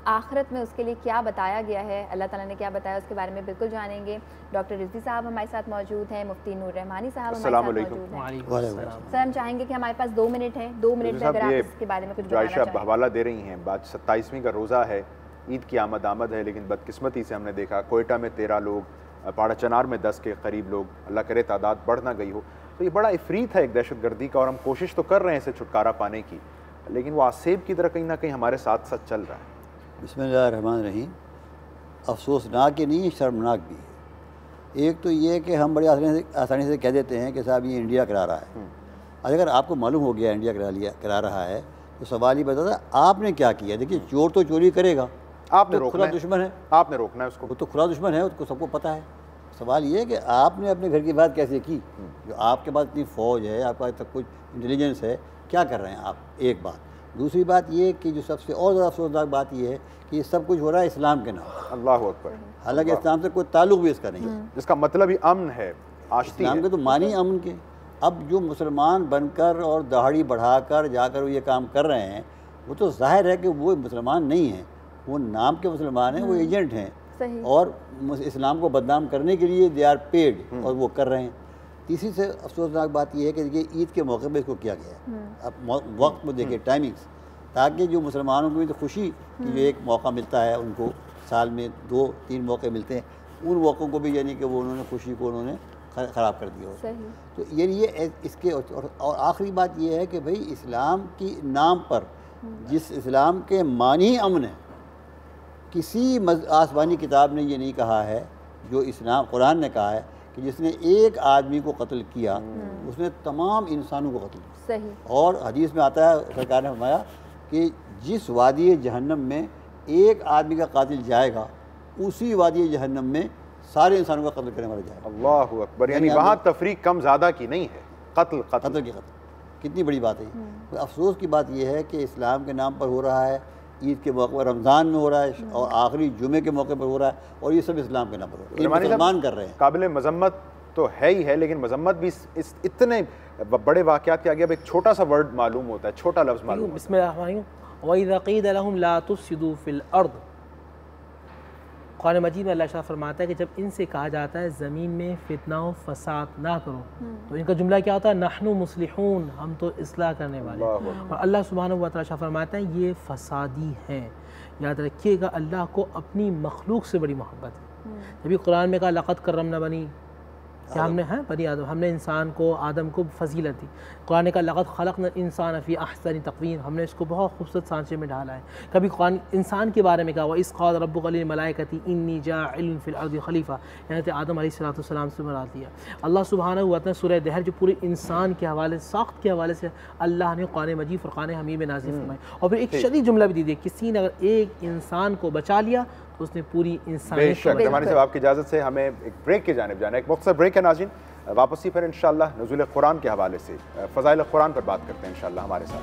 आखिरत में उसके लिए क्या बताया गया है, अल्लाह ताला ने क्या बताया, उसके बारे में बिल्कुल जानेंगे। डॉक्टर रिजवी साहब हमारे साथ मौजूद हैं, मुफ्ती नूर रहमानी साहब हमारे साथ मौजूद हैं। सर हम चाहेंगे कि हमारे पास 2 मिनट है, 2 मिनट में अगर आप इसके बारे में कुछ बताना चाहें। हवाला दे रही हैं, बात 27वीं का रोज़ा है, ईद की आमद है, लेकिन बदकिस्मती से हमने देखा कोयटा में 13 लोग, पाड़ा चनार में 10 के करीब लोग, अल्लाह करे तादाद बढ़ ना गई हो। तो ये बड़ा इफरीत है एक दहशतगर्दी का, और हम कोशिश तो कर रहे हैं इसे छुटकारा पाने की, लेकिन वो आसेब की तरह कहीं ना कहीं हमारे साथ साथ चल रहा है। बिस्मिल्लाहिर्रहमानिर्रहीम। अफसोसनाक ही नहीं, शर्मनाक भी है। एक तो ये कि हम बड़ी आसानी से कह देते हैं कि साहब ये इंडिया करा रहा है। अगर आपको मालूम हो गया इंडिया करा रहा है तो सवाल ही बताता आपने क्या किया। देखिए चोर तो चोरी करेगा, आपने तो खुला दुश्मन है, आपने रोकना है उसको, वो तो खुला दुश्मन है, उसको सबको पता है। सवाल ये है कि आपने अपने घर की बात कैसे की, जो आपके पास इतनी फ़ौज है, आपका सब कुछ इंटेलिजेंस है, क्या कर रहे हैं आप। एक बात। दूसरी बात ये कि जो सबसे और ज़्यादा अफसोसनाक बात ये है कि ये सब कुछ हो रहा है इस्लाम के नाम। अल्लाह अकबर। हालांकि इस्लाम से कोई ताल्लुक भी इसका नहीं है, जिसका मतलब ही अमन है, आश्ती इस्लाम के तो मानी अमन के। अब जो मुसलमान बनकर और दहाड़ी बढ़ाकर जाकर ये काम कर रहे हैं, वो तो जाहिर है कि वो मुसलमान नहीं हैं, वो नाम के मुसलमान हैं, वो एजेंट हैं और इस्लाम को बदनाम करने के लिए दे आर पेड, और वो कर रहे हैं। तीसरी से अफसोसनाक बात यह है कि देखिए ईद के मौके पर इसको किया गया है। अब वक्त में देखिए टाइमिंग्स, ताकि जो मुसलमानों को भी तो खुशी कि जो एक मौका मिलता है, उनको साल में 2-3 मौके मिलते हैं, उन मौक़ों को भी यानी कि वो उन्होंने खुशी को उन्होंने ख़राब कर दिया। तो ये इसके और आखिरी बात ये है कि भाई इस्लाम की नाम पर, जिस इस्लाम के मानी अमन है, किसी आसमानी किताब ने ये नहीं कहा है, जो इस्लाम कुरान ने कहा है कि जिसने एक आदमी को कत्ल किया उसने तमाम इंसानों को कत्ल किया। सही। और हदीस में आता है, सरकार ने फरमाया कि जिस वादी जहन्नम में एक आदमी का कातिल जाएगा, उसी वादी जहन्नम में सारे इंसानों का कत्ल करने वाला जाएगा। अल्लाहु अकबर। यानी वहाँ तफरीक कम ज़्यादा की नहीं है, कत्ल की कत्ल। कितनी बड़ी बात है। तो अफसोस की बात यह है कि इस्लाम के नाम पर हो रहा है, ईद के मौके पर, रमज़ान में हो रहा है और आखिरी जुमे के मौके पर हो रहा है, और ये सब इस्लाम के नाम पर हो रहा है। ये मुसलमान कर रहे हैं। काबिल मजम्मत तो है ही है, लेकिन मजम्मत भी इस इतने बड़े वाक़यात के आगे अब एक छोटा सा वर्ड मालूम होता है, छोटा लफ्ज़ मालूम होता है। कुरान मजीद में अल्लाह शाह फरमाता है कि जब इनसे कहा जाता है ज़मीन में फितना व फसाद ना करो, तो इनका जुमला क्या होता है, नहनु मुस्लिहून, हम तो इस्लाह करने वाले। और अल्लाह सुब्हानहू व तआला शाह फरमाता है ये फसादी हैं। याद रखिएगा, अल्लाह को अपनी मखलूक से बड़ी मोहब्बत है। जब कुरान में कहा लक़द करमना बनी, क्या हमने बनी आदम, हमने इंसान को, आदम को फजीलत दी। कुरान का लक़द खलक़ना इंसान फ़ी अहसनी तक़वीम, हमने इसको बहुत खूबसूरत सांचे में ढाला है। कभी कुरान इंसान के बारे में कहा व इज़ क़ाल रब्बुका लिल मलाइकति इन्नी जाइलुन फ़िल अर्दि खलीफ़ा, यानी आदम अलैहिस्सलाम से मरा दिया। अल्लाह सुब्हानहू व तआला सूरह दहर जो पूरे इंसान के हवाले, साख्त के हवाले से अल्लाह ने कुरान मजीद फ़ुरक़ान हमीद में नाज़िल फरमाई। और फिर एक शदीद जुमला भी दी थी, किसी ने अगर एक इंसान को बचा लिया तो उसने पूरी इंसानियत को। हमारे साहब आपकी इजाज़त से हमें एक ब्रेक की जानिब जाना है, एक मुख्तसर ब्रेक है नाज़रीन। वापसी फिर इंशाअल्लाह नज़ूल कुरान के हवाले से, फ़ज़ाइल कुरान पर बात करते हैं इंशाअल्लाह हमारे साथ।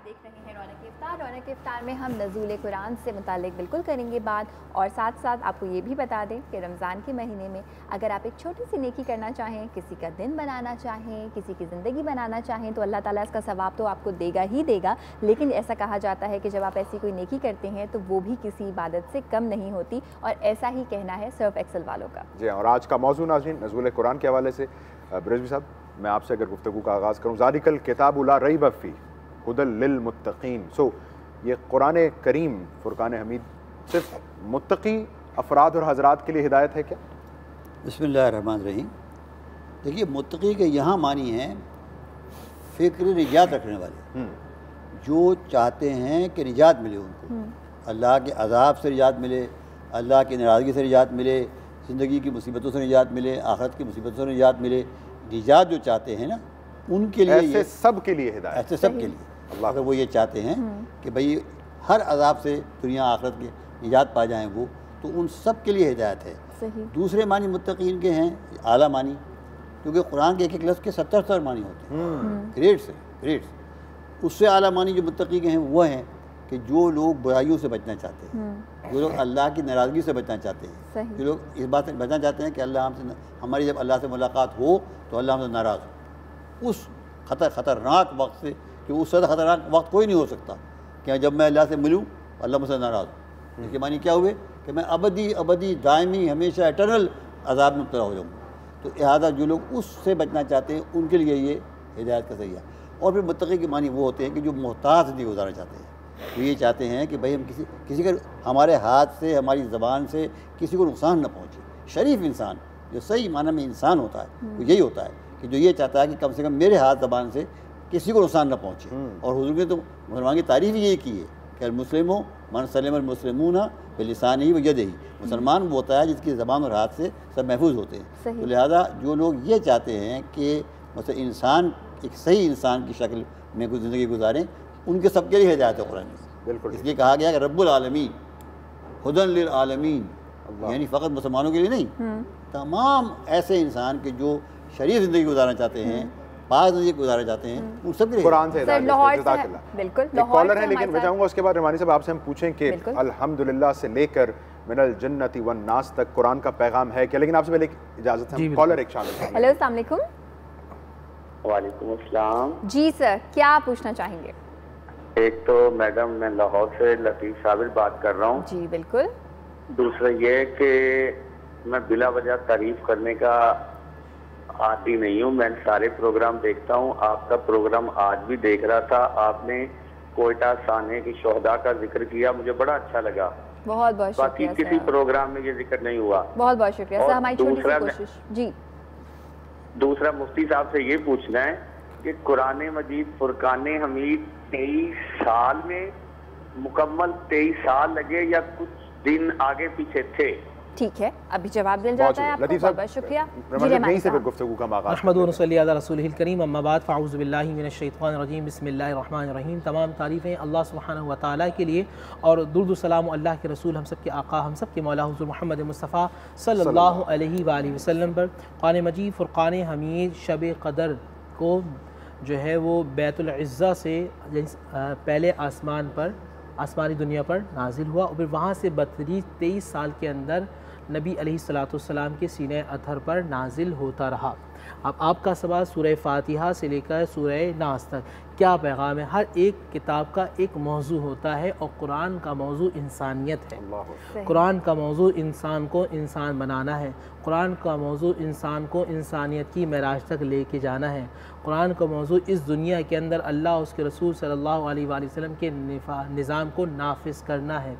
देख रहे हैं रौनक इफ्तार। रौनक इफ्तार में हम नज़ूल कुरान से मुतालिक बिल्कुल करेंगे बात, और साथ साथ आपको ये भी बता दें कि रमज़ान के महीने में अगर आप एक छोटी सी नेकी करना चाहें, किसी का दिन बनाना चाहें, किसी की ज़िंदगी बनाना चाहें, तो अल्लाह ताला इसका सवाब तो आपको देगा ही देगा। लेकिन ऐसा कहा जाता है कि जब आप ऐसी कोई नेकी करते हैं तो वो भी किसी इबादत से कम नहीं होती, और ऐसा ही कहना है सर्फ एक्सेल वालों का। जी, और आज का मौजू नाज़रीन नज़ूल कुरान के हवाले से रिजवी साहब, मैं आपसे अगर गुफ्तगू का आगाज़ करूँ, ज़ालिकल किताबु ला रैब फ़ीह हुदल लिल मुत्तक़ीन। सो ये कुरान करीम फ़ुरक़ान हमीद सिर्फ मुत्तक़ी अफराद और हज़रात के लिए हिदायत है क्या? बिस्मिल्लाहिर्रहमानिर्रहीम। देखिए, मुत्तक़ी के यहाँ मानी है फ़िक्र निजात रखने वाले, जो चाहते हैं कि निजात मिले उनको, अल्लाह के अज़ाब से निजात मिले, अल्लाह की नाराज़गी से निजात मिले, ज़िंदगी की मुसीबतों से निजात मिले, आखिरत की मुसीबतों से निजात मिले। निजात जो चाहते हैं ना, उनके लिए ऐसे सब के लिए हिदायत, ऐसे सब के लिए अगर वो ये चाहते हैं कि भाई हर अज़ाब से दुनिया आखिरत के निजात पा जाएं वो, तो उन सब के लिए हिदायत है। दूसरे मानी मुत्तक़ीन के हैं आला मानी, क्योंकि कुरान के एक एक लफ्ज़ के 70 मानी होते हैं, ग्रेड्स। उससे आला मानी जो मुत्तक़ी के हैं वो हैं कि जो लोग बुराइयों से बचना चाहते हैं, जो लोग अल्लाह की नाराज़गी से बचना चाहते हैं, जो लोग इस बात से बचना चाहते हैं कि अल्लाह हमसे, हमारी जब अल्लाह से मुलाकात हो तो अल्लाह हमसे नाराज़ हो, उस ख़तरनाक वक्त से, कि उससे ख़तरनाक वक्त कोई नहीं हो सकता कि जब मैं अल्लाह से मिलूँ अल्लाह मुझसे नाराज़ हो। इसके मानी क्या हुए कि मैं अबदी दायमी हमेशा एटर्नल अज़ाब में मुब्तला हो जाऊँगा। तो लिहाजा जो लोग उससे बचना चाहते हैं उनके लिए ये हिदायत का ज़रिया। और फिर मुत्तक़ी के मानी वो होते हैं कि जो मोहताज ज़िंदगी गुजारना चाहते हैं, तो ये चाहते हैं कि भाई हम किसी का हमारे हाथ से, हमारी ज़बान से किसी को नुकसान न पहुँचे। शरीफ इंसान जो सही माना में इंसान होता है वो यही होता है कि जो ये चाहता है कि कम से कम मेरे हाथ ज़बान से किसी को नुकसान न पहुँचे। और हुज़ूर ने तो मुसलमान की तारीफ़ यही की है कि मुस्लिम हो मन सलम मुस्लिमून बिलिसान ही व यदिही, मुसलमान वो होता है जिसकी ज़बान और हाथ से सब महफूज होते हैं। तो लिहाजा जो लोग ये चाहते हैं कि मतलब इंसान एक सही इंसान की शक्ल में कुछ ज़िंदगी गुजारें, उनके सबके लिए हिदायत है कुरान में। बिल्कुल, इसलिए कहा गया कि रब्बुल आलमीन हुदन लिल आलमीन, यानी फ़कत मुसलमानों के लिए नहीं, तमाम ऐसे इंसान के जो शरीफ ज़िंदगी गुजारना चाहते हैं, पाक ज़िंदगी गुजारना चाहते हैं, उन सब के लिए कुरान से बिल्कुल। कॉलर है, लेकिन मैं चाहूँगा उसके बाद रमानी साहब आपसे हम पूछें कि अल्हम्दुलिल्लाह से लेकर मिनल जन्नति वन नास तक कुरान का पैगाम है क्या, लेकिन आपसे पहले इजाज़त है, कॉलर एक शामिल है। हेलो, अस्सलाम वालेकुम। वालेकुम अस्सलाम। जी सर, क्या पूछना चाहेंगे? एक तो मैडम मैं लाहौर से लतीफ़ साबिर बात कर रहा हूँ। जी बिल्कुल। दूसरा ये कि मैं बिला वजह तारीफ करने का आदी नहीं हूँ, मैं सारे प्रोग्राम देखता हूँ। आपका प्रोग्राम आज भी देख रहा था, आपने कोयटा साने की शोहदा का जिक्र किया, मुझे बड़ा अच्छा लगा। बहुत बहुत बाकी किसी प्रोग्राम में ये जिक्र नहीं हुआ। बहुत बहुत शुक्रिया सर, हमारी छोटी सी कोशिश। जी, दूसरा मुफ्ती साहब से ये पूछना है कि कुरान मजीद फुरकान हमीद 23 साल में मुकम्मल 23 साल लगे या कुछ दिन आगे पीछे थे? ठीक है, अभी जवाब दिया जाता है आपको। बहुत बहुत शुक्रिया। तमाम तारीफ़ें अल्लाह सुब्हानहु व तआला के लिए, और दुरूद सलाम अल्लाह के रसूल हम सब के आका हम सब के मौला हुज़ूर मोहम्मद मुस्तफ़ा सल्लल्लाहु अलैहि वसल्लम पर। कुरान मजीद फ़ुरक़ान हमीद शब क़दर को जो है वो बैतुल इज़्ज़ा से पहले आसमान पर, आसमानी दुनिया पर नाजिल हुआ, और फिर वहाँ से 23 साल के अंदर नबी अलैहिस्सलाम के सीने अतहर पर नाजिल होता रहा। अब आपका सवाल सूरह फ़ातिहा से लेकर सूरह नास तक क्या पैगाम है? हर एक किताब का एक मौजू होता है, और कुरान का मौजू इंसानियत है। कुरान का मौजू इंसान को इंसान बनाना है। कुरान का मौजू इंसान को इंसानियत की मेराज तक लेके जाना है। कुरान का मौजू इस दुनिया के अंदर अल्लाह उसके रसूल सल्लल्लाहु अलैहि वसल्लम के निज़ाम को नाफिज करना है।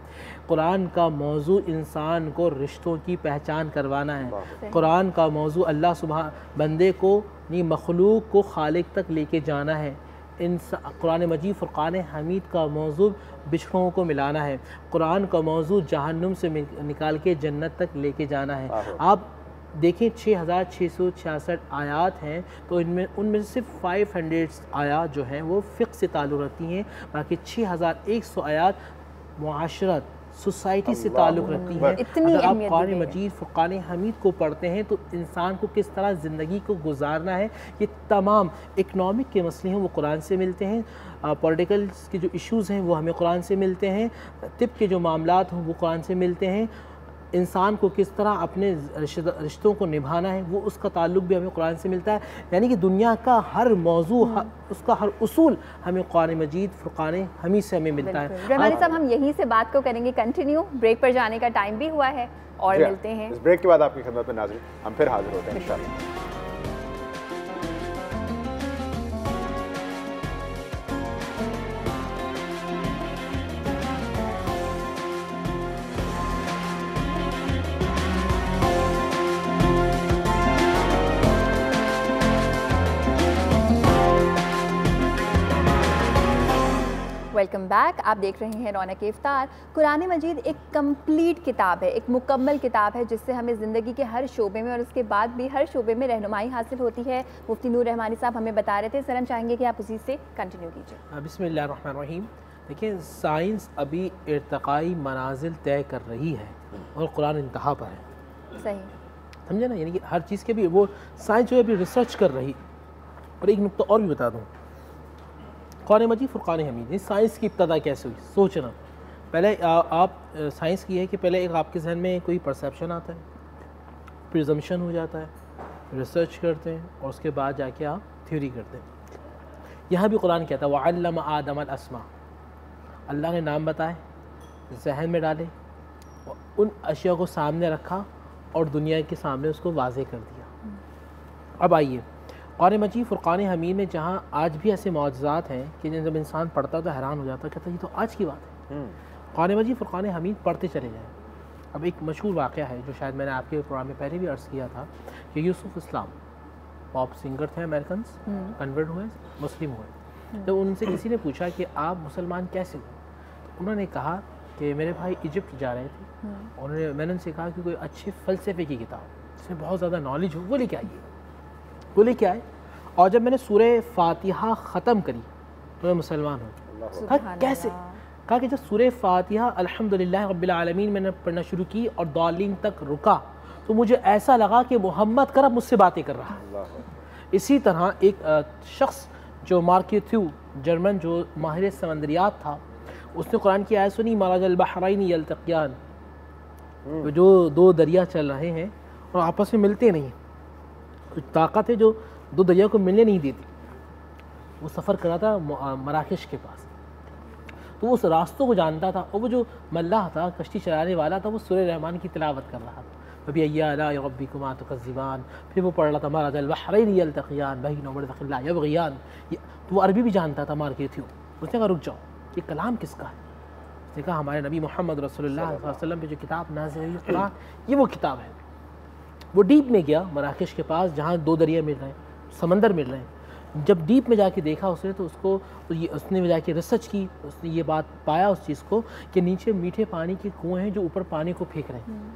कुरान का मौजू इंसान को रिश्तों की पहचान करवाना है। कुरान का मौजू अल्लाह सुबह बंदे को मखलूक को खालिक तक लेके जाना है। कुरान मजीद फ़ुरक़ान हमीद का मौजू बिछड़ों को मिलाना है। कुरान का मौजू जहन्नुम से निकाल के जन्नत तक लेके जाना है। आप देखें 6666 आयात हैं, तो उनमें से सिर्फ 500 आयात जो हैं वो फ़िक़्ह से ताल्लुक़ रखती हैं, बाकी 6100 आयात मुआशरत सोसाइटी से ताल्लुक़ रखती है। अगर आप कुरान मजीद फ़ुरक़ान हमीद को पढ़ते हैं तो इंसान को किस तरह ज़िंदगी को गुजारना है, ये तमाम इकनॉमिक के मसले हैं वो कुरान से मिलते हैं, पॉलिटिकल के जो इश्यूज़ हैं वो हमें कुरान से मिलते हैं, तिब के जो मामलात हैं वो कुरान से मिलते हैं, इंसान को किस तरह अपने रिश्तों को निभाना है वो उसका ताल्लुक़ भी हमें कुरान से मिलता है। यानी कि दुनिया का हर मौजू उसका हर उसूल हमें कुरान मजीद फ़ुरक़ान हमीद से हमें मिलता है। रहमानी साहब, हम यहीं से बात को करेंगे कंटिन्यू, ब्रेक पर जाने का टाइम भी हुआ है और मिलते हैं इस ब्रेक के बाद आपकी खिदमत में नाज़रीन हम फिर हाजिर होते हैं इंशाअल्लाह। Welcome back. आप देख रहे हैं रौनक इफ्तार। कुरान मजीद एक कंप्लीट किताब है, एक मुकम्मल किताब है जिससे हमें ज़िंदगी के हर शोबे में और उसके बाद भी हर शोबे में रहनुमाई हासिल होती है। मुफ्ती नूर रहमानी साहब हमें बता रहे थे, सर हम चाहेंगे कि आप उसी से कंटिन्यू कीजिए। बिस्मिल्लाहिर्रहमानिर्रहीम। देखिए, साइंस अभी इर्तकाई मनाजिल तय कर रही है और कुरान इंतहा पर है। सही समझे ना, यानी कि हर चीज़ के भी वो साइंस जो है अभी रिसर्च कर रही। और एक नुक्ता और भी बता दूँ, कुरान मजीद फ़ुरक़ान हमीद साइंस की इब्तदा कैसे हुई। सोचना पहले आप साइंस की है कि पहले एक आपके जहन में कोई परसेप्शन आता है, प्रिजम्पशन हो जाता है, रिसर्च करते हैं और उसके बाद जाके आप थ्योरी करते हैं। यहाँ भी कुरान कहता है वअल्लम आदम अल अस्मा, अल्लाह ने नाम बताए, जहन में डाले, उन अशिया को सामने रखा और दुनिया के सामने उसको वाज़े कर दिया। अब आइए कुरान मजीद फ़ुरक़ान हमीद में जहाँ आज भी ऐसे मौजज़ात हैं कि जब इंसान पढ़ता तो हैरान हो जाता, कहता ये तो आज की बात है। कुरान मजीद फ़ुरक़ान हमीद पढ़ते चले जाएँ। अब एक मशहूर वाक़या है जो शायद मैंने आपके प्रोग्राम में पहले भी अर्ज़ किया था कि यूसुफ़ इस्लाम पॉप सिंगर थे, अमेरिकन, कन्वर्ट हुए, मुस्लिम हुए। तो उनसे किसी ने पूछा कि आप मुसलमान कैसे हुए, तो उन्होंने कहा कि मेरे भाई इजिप्ट जा रहे थे, मैंने उनसे कहा कि कोई अच्छे फ़लसफ़े की किताब जिसमें बहुत ज़्यादा नॉलेज हो वो लेके आइए। वो लेके आए और जब मैंने सूरह फातिहा ख़त्म करी तो मैं मुसलमान हूँ। कहा कैसे? कहा कि जब सूरह फातिहा अल्हम्दुलिल्लाह रब्बिल आलमीन मैंने पढ़ना शुरू की और दालिन तक रुका तो मुझे ऐसा लगा कि मोहम्मद कर मुझसे बातें कर रहा है। इसी तरह एक शख्स जो मार्केथ्यू जर्मन जो माहिर समंदरियात था, उसने कुरान की आयत सुनी मरजल बहरैन यल्तक़ियान, जो दो दरिया चल रहे हैं और आपस में मिलते नहीं, कुछ ताकत है जो दो दरिया को मिलने नहीं देती। वो सफ़र कर रहा था मराकेश के पास, तो उस रास्तों को जानता था और वो जो मल्लाह था, कश्ती चलाने वाला था, वो सूरह रहमान की तिलावत कर रहा था। कभी अय्या आलाइ रब्बिकुमा तुकज़्ज़िबान, फिर वो पढ़ रहा था मरजल बहरैन यल्तक़ियान बैनहुमा बरज़ख़ुन ला यबग़ियान। तो वो अरबी भी जानता था, मार्केथ्यू। उसने कहा रुक जाओ, ये कलाम किसका है? उसने कहा हमारे नबी मोहम्मद रसूलुल्लाह सल्लल्लाहु अलैहि वसल्लम पे जो किताब नाज़िल हुई कुरान, ये वो किताब है। वो डीप में गया मराकेश के पास जहाँ दो दरिया मिल रहे हैं, समंदर मिल रहे हैं। जब डीप में जाके देखा उसने तो उसने जाके रिसर्च की, उसने ये बात पाया उस चीज़ को कि नीचे मीठे पानी के कुएँ हैं जो ऊपर पानी को फेंक रहे हैं।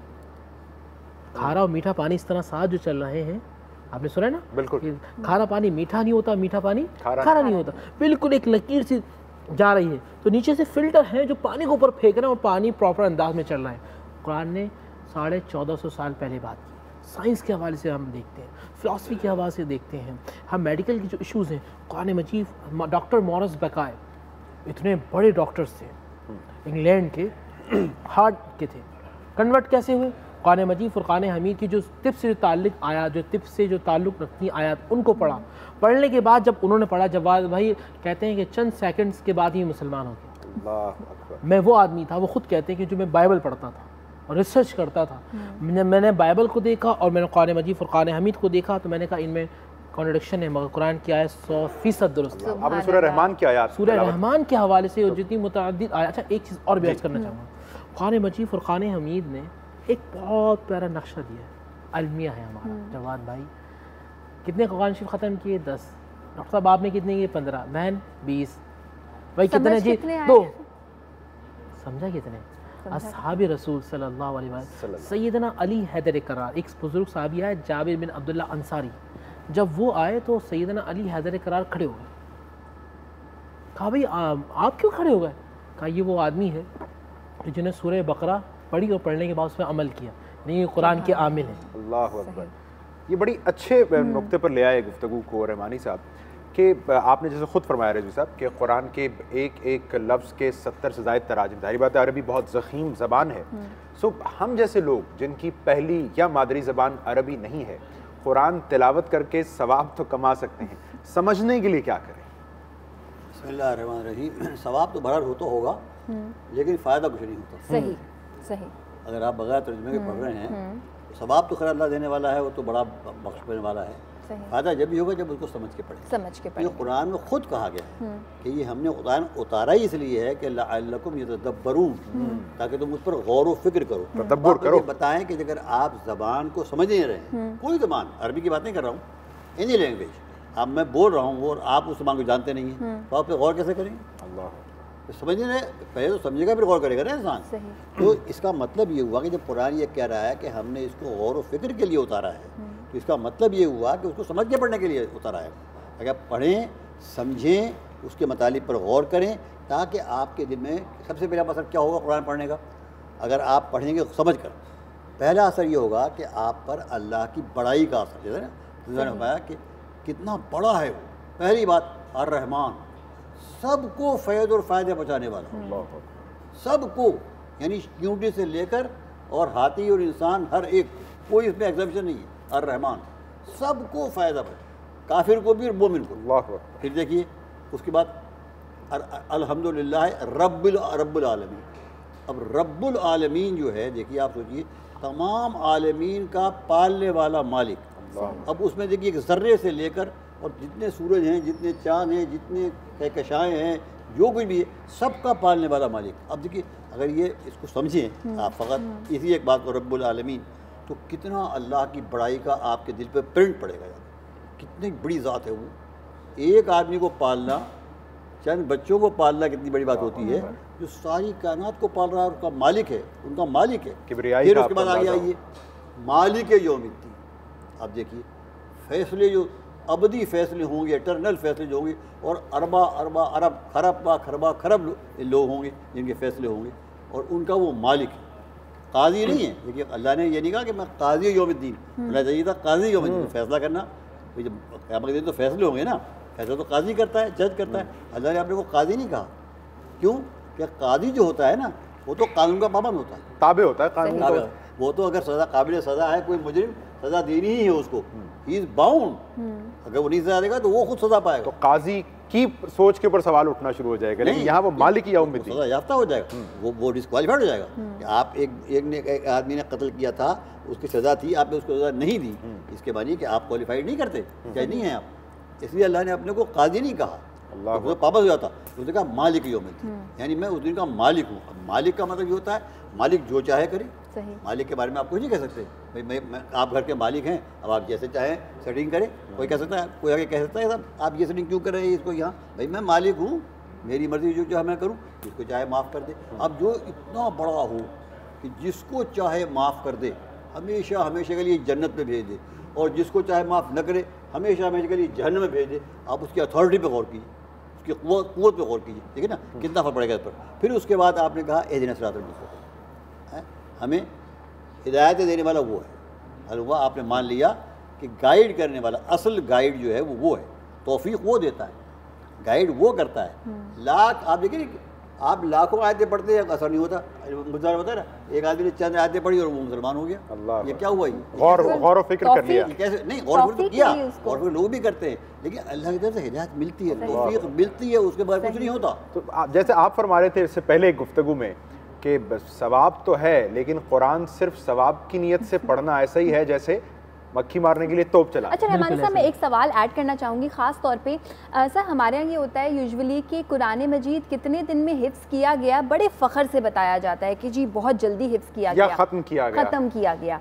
खारा और मीठा पानी इस तरह साथ जो चल रहे हैं, आपने सुना है ना? बिल्कुल। खारा पानी मीठा नहीं होता, मीठा पानी खारा नहीं होता, बिल्कुल एक लकीर सी जा रही है। तो नीचे से फिल्टर हैं जो पानी को ऊपर फेंक रहे हैं और पानी प्रॉपर अंदाज में चल रहा है। कुरान ने 1450 साल पहले बात की। साइंस के हवाले से हम देखते हैं, फ़िलासफ़ी के हवाले से देखते हैं, हम मेडिकल के जो इश्यूज़ हैं, कुरान मजीद डॉक्टर मॉरिस बेकाय इतने बड़े डॉक्टर्स थे इंग्लैंड के, हार्ट के थे, कन्वर्ट कैसे हुए? कुरान मजीद फ़ुरक़ान हमीद की जो तिब से जो ताल्लुक़ आया, जो तिब से जो ताल्लुक़ रखती आयत, उनको पढ़ा। पढ़ने के बाद जब उन्होंने पढ़ा, जवाद भाई कहते हैं कि चंद सेकंड्स के बाद ही मुसलमान हो गए। मैं वो आदमी था, वो ख़ुद कहते हैं कि जो मैं बाइबल पढ़ता था और रिसर्च करता था, मैंने बाइबल को देखा और मैंने कुरान मजीद फ़ुरक़ान हमीद को देखा, तो मैंने कहा इनमें कॉन्ट्रडिक्शन है, मगर कुरान की आयत 100% दुरुस्त है। आपने सूरह रहमान की आयत, सूरह रहमान के हवाले से जितनी मुतअद्दिद आयत। अच्छा, एक चीज़ और बयान करना चाहूँगा, कुरान मजीद फ़ुरक़ान हमीद ने एक बहुत प्यारा नक्शा दिया है, अलमिया है हमारा। जवाद भाई कितने कुरान शरीफ ख़त्म किए? 10। डॉक्टर साहब आपने कितने किए? 15। बहन 20। भाई कितने जी? 2। समझा कितने? अस्हाब रसूल सल्लल्लाहु अलैहि वसल्लम, सैयदना अली हैदर करार, एक बुजुर्ग साहबी है जाबिर बिन अब्दुल्ला अंसारी, जब वो आए तो सैयदना अली हैदर करार खड़े हो गए। कहा भाई आप क्यों खड़े हो गए? कहा ये वो आदमी है जिन्होंने सूरह बकरा पढ़ी और पढ़ने के बाद उस पर अमल किया, नहीं कुरान के आमिल हैं। अल्लाह अकबर। ये बड़ी अच्छे नुक्ते पर ले आए गुफ्तगू को रहमानी साहब कि आपने जैसे ख़ुद फरमाया रज़वी साहब कि कुरान के एक एक लफ्ज़ के 70 से ज़ायद तराजिम, जाहिर बात है अरबी बहुत ज़ख़ीम ज़बान है। सो हम जैसे लोग जिनकी पहली या मादरी ज़बान अरबी नहीं है, कुरान तिलावत करके सवाब तो कमा सकते हैं, समझने के लिए क्या करें? बिस्मिल्लाहिर्रहमानिर्रहीम। सवाब तो बहरहाल होता होगा, लेकिन फ़ायदा कुछ नहीं होता। सही सही। अगर आप बगैर तर्जुमे के पढ़ रहे हैं, सवाब तो खैर अल्लाह देने वाला है, वो तो बड़ा बख्श देने वाला है। फ़ायदा जब भी होगा जब उसको समझ के पढ़े। ये कुरान में खुद कहा गया है कि ये हमने कुरान उतारा ही इसलिए है कि लअल्लकुम यतदब्बरून, ताकि तुम उस पर गौर व फिक्र करो, तदब्बुर करो। बताएं कि अगर आप ज़बान को समझ नहीं रहे, कोई ज़बान, अरबी की बात नहीं कर रहा हूँ, एनी लैंग्वेज, अब मैं बोल रहा हूँ और आप उस ज़बान को जानते नहीं हैं, तो आप पे गौर कैसे करेंगे? अल्लाह समझ नहीं रहे, पहले तो समझेगा फिर गौर करेगा ना इंसान। तो इसका मतलब ये हुआ कि जब कुरान ये कह रहा है कि हमने इसको गौर व फिक्र के लिए उतारा है, तो इसका मतलब ये हुआ कि उसको समझ के पढ़ने के लिए उतारा है। अगर पढ़ें, समझें, उसके मतलब पर गौर करें, ताकि आपके दिल में सबसे पहला असर क्या होगा कुरान पढ़ने का? अगर आप पढ़ेंगे समझ कर, पहला असर ये होगा कि आप पर अल्लाह की बड़ाई का असर, जैसे ना उन्होंने बताया कि कितना बड़ा है वो। पहली बात, अर्रहमान, सबको फ़ैद और फ़ायदे पहुँचाने वाला, सबको, यानी चींटी से लेकर और हाथी और इंसान, हर एक, कोई इसमें एग्जामिशन नहीं है। अर्रहमान, सबको फ़ायदा पहुँचे, काफिर को भी और मोमिन को। फिर देखिए उसके बाद अल्हम्दुलिल्लाह रब्बुल आलमीन। अब रब्बुल आलमीन जो है, देखिए आप सोचिए, तमाम आलमीन का पालने वाला मालिक। अब उसमें देखिए एक ज़र्रे से लेकर और जितने सूरज हैं, जितने चाँद हैं, जितने कहकशाएँ हैं, जो कुछ भी है, सबका पालने वाला मालिक। अब देखिए अगर ये इसको समझें आप फ़कत इसी एक बात को, रब्बुल आलमीन, तो कितना अल्लाह की बड़ाई का आपके दिल पे प्रिंट पड़ेगा। कितनी बड़ी ज़ात है वो। एक आदमी को पालना, चंद बच्चों को पालना कितनी बड़ी बात होती है, जो सारी कायनात को पाल रहा है, उसका मालिक है, उनका मालिक है। फिर उसके बाद आगे आइए मालिक यौमिद्दीन। अब देखिए फैसले जो अबदी फैसले होंगे, एटर्नल फैसले जो होंगे, और अरबा अरबा अरब खरबा खरबा खरब लोग होंगे जिनके फैसले होंगे, और उनका वो मालिक है। काजी नहीं है। देखिए अल्लाह ने ये नहीं कहा कि मैं काजी यौमिद्दीन, होना चाहिए था काजी यौमिद्दीन, फैसला करना। जब क़यामत के दिन तो फैसले होंगे ना, फैसला तो काजी करता है, जज करता है। अल्लाह ने आपने को काजी नहीं कहा। क्यों? क्या काजी जो होता है ना, वो तो कानून का पाबंद होता है, ताबे होता है कानून का। वो तो अगर सज़ा काबिल सज़ा है, कोई मुजरिम, सज़ा देनी ही है उसको, ही इज़ बाउंड। अगर वो नहीं सज़ा देगा तो वो खुद सज़ा पाएगा। तो काजी की सोच के ऊपर सवाल उठना शुरू हो जाएगा, लेकिन यहाँ वो मालिक यौमिद्दीन सज़ा याफ्ता हो जाएगा, वो डिस्क्वालीफाइड हो जाएगा। आप एक आदमी ने कत्ल किया था, उसकी सज़ा थी, आपने उसको सज़ा नहीं दी, इसके मानिए कि आप क्वालिफाइड नहीं करते, चाहे नहीं हैं आप। इसलिए अल्लाह ने अपने को काजी नहीं कहा, तो पाबंद हो जाता। उसने कहा मालिक यौमिद्दीन, यानी मैं उस दिन का मालिक हूँ। मालिक का मतलब ये होता है मालिक जो चाहे करे। मालिक के बारे में आप कुछ नहीं कह सकते, भाई मैं आप घर के मालिक हैं, अब आप जैसे चाहें सेटिंग करें। कोई कह सकता है, कोई आगे कह सकता है साहब आप ये सेटिंग क्यों कर रहे हैं इसको यहाँ, भाई मैं मालिक हूँ, मेरी मर्ज़ी जो चाहे मैं करूँ, जिसको चाहे माफ़ कर दे। अब जो इतना बड़ा हो कि जिसको चाहे माफ़ कर दे, हमेशा हमेशा के लिए जन्नत में भेज दे, और जिसको चाहे माफ़ न करे, हमेशा हमेशा के लिए जहन्नम में भेज दे। आप उसकी अथॉरिटी पर गौर कीजिए, उसकी क़ुव्वत पर गौर कीजिए, ठीक है ना, कितना फ़र्क पड़ेगा इस पर। फिर उसके बाद आपने कहा इहदिना सिरातल मुस्तक़ीम, हमें हिदायत देने वाला वो है। हलवा आपने मान लिया कि गाइड करने वाला, असल गाइड जो है वो है, तौफीक वो देता है, गाइड वो करता है। लाख आप देखिए, आप लाखों आयतें पढ़ते हैं, असर नहीं होता। मुझे बता ना, एक आदमी ने चंद आयतें पढ़ी और वो मुसलमान हो गया। अल्लाह, ये क्या हुआ? ये गौर फिक्र कर लिया। कैसे नहीं, गौर फिक्र तो किया, गौर फिक्र लोग भी करते हैं, लेकिन अल्लाह की तरफ से हिदायत मिलती है, तौफीक मिलती है, उसके बाद कुछ नहीं होता। तो जैसे आप फरमा रहे थे इससे पहले गुफ्तगू में कि सवाब तो है, लेकिन कुरान सिर्फ सवाब की नीयत से पढ़ना ऐसा ही है जैसे मक्खी मारने के लिए तोप चला। अच्छा रहमानी साहब, मैं एक सवाल ऐड करना चाहूँगी ख़ास तौर पे। सर हमारे यहाँ ये होता है यूजुअली कि कुरान मजीद कितने दिन में हिफ्ज़ किया गया, बड़े फ़ख्र से बताया जाता है कि जी बहुत जल्दी हिफ्ज़ किया गया, ख़त्म किया गया।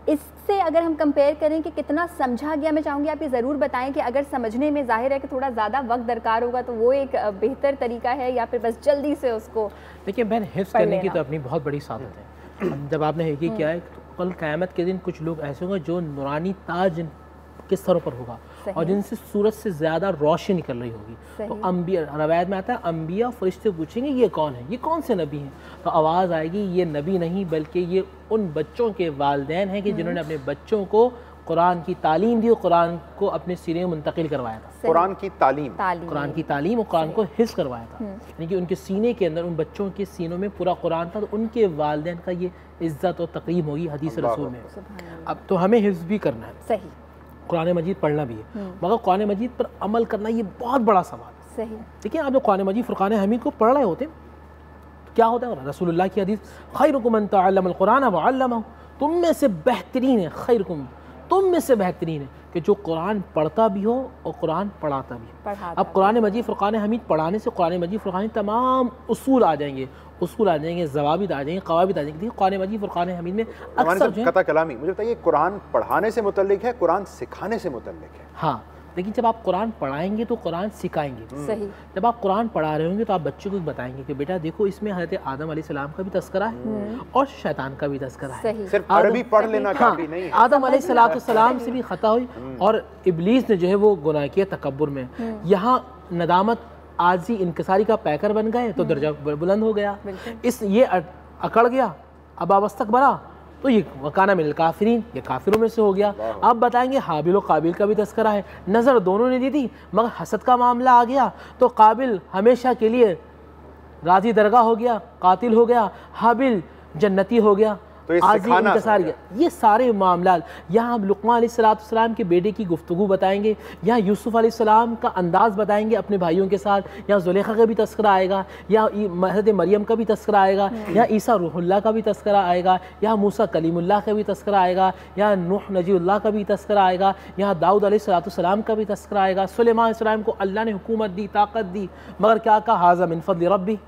इससे अगर हम कंपेयर करें कि कितना समझा गया, मैं चाहूँगी आप ये ज़रूर बताएं कि अगर समझने में ज़ाहिर है कि थोड़ा ज़्यादा वक्त दरकार होगा, तो वो एक बेहतर तरीका है, या फिर बस जल्दी से उसको। देखिए बहन, हिफ्ज़ करने की तो अपनी बहुत बड़ी सादत है। जब आपने ये किया है, कल क़यामत के दिन कुछ लोग ऐसे होंगे जो नूरानी ताज के सरों पर होगा और जिनसे सूरज से ज़्यादा रोशनी निकल रही होगी। तो अम्बिया, रवायत में आता है अम्बिया फरिश्ते पूछेंगे ये कौन है, ये कौन से नबी हैं, तो आवाज़ आएगी ये नबी नहीं बल्कि ये उन बच्चों के वालिदैन हैं कि जिन्होंने अपने बच्चों को कुरान की तालीम दी और कुरान को अपने सीने में मुंतकिल करवाया था। कुरान की तालीम, कुरान की तालीम और कुरान को हिफ्ज़ करवाया था, यानी कि उनके सीने के अंदर, उन बच्चों के सीनों में पूरा कुरान था। तो उनके वालिदैन का ये इज़्ज़त और तकरीम होगी हदीस रसूल में। अब तो हमें हिफ्ज़ भी करना है, सही, कुरान मजीद पढ़ना भी है, मगर कुरान मजीद पर अमल करना ये बहुत बड़ा सवाल है। सही, देखिए आप जब कुरान मजीद फुरक़ान हमीद को पढ़ रहे होते हैं तो क्या होता है, रसूलुल्लाह की हदीस खैरुकुम मन तअल्लमल कुरान व अल्लमहु, तुम में से बेहतरीन है, खैरुकुम तुम में से बेहतरीन है कि जो कुरान पढ़ता भी हो और कुरान पढ़ाता भी हो। अब कुरान मजीद फुरक़ान हमीद पढ़ाने से कुरान मजीद फुरक़ान तमाम उसूल आ जाएंगे, ज़वाबित आ जाएंगे, क़वाबित आ जाएंगे। कुरान मजीद फुरक़ान हमीद में अक्सर कता कलामी, मुझे बताइए कुरान पढ़ाने से मुतल्लिक है, कुरान सिखाने से मुतल्लिक है? हाँ, लेकिन जब आप कुरान पढ़ाएंगे तो कुरान सिखाएंगे। सही, जब आप कुरान पढ़ा रहे होंगे तो आप बच्चों को बताएंगे कि बेटा देखो इसमें हज़रत आदम अलैहिस्सलाम का भी तज़किरा है और शैतान का भी तज़किरा है। सिर्फ अरबी पढ़ लेना काफी नहीं है। आदम अलैहिस्सलाम से भी खता हुई और इब्लीस ने जो है वो गुनाह किया तकब्बुर में, यहाँ नदामत आजी इनकिसारी का पैकर बन गए तो दर्जा बुलंद हो गया। इस ये अकड़ गया, अब अवस्तकबरा तो ये वकाना मिनल काफिरीन, ये काफिरों में से हो गया। अब बताएंगे हाबिल और काबिल का भी तस्करा है, नज़र दोनों ने दी थी मगर हसद का मामला आ गया तो काबिल हमेशा के लिए राजी दरगाह हो गया, कातिल हो गया, हाबिल जन्नती हो गया। तो ये सारे मामला यहाँ हम लुक़मान अलैहिस्सलाम के बेटे की गुफ्तगू बताएंगे, यहाँ यूसुफ अलैहिस्सलाम का अंदाज़ बताएंगे अपने भाइयों के साथ, यहाँ ज़ुलेखा का भी तस्करा आएगा, यहाँ हज़रत मरियम का भी तस्करा आएगा, यहाँ ईसा रूहुल्लाह का भी तस्करा आएगा, यहाँ मूसा कलीमुल्लाह का भी तस्करा आएगा, यहाँ नूह नजीउल्लाह का भी तस्करा आएगा, यहाँ दाऊद अलैहिस्सलाम का भी तस्करा आएगा। सुलेमान अलैहिस्सलाम को अल्लाह ने हुकूमत दी, ताकत दी, मगर क्या कहा, हाज़ा मिन फ़ज़्लि रब्बी,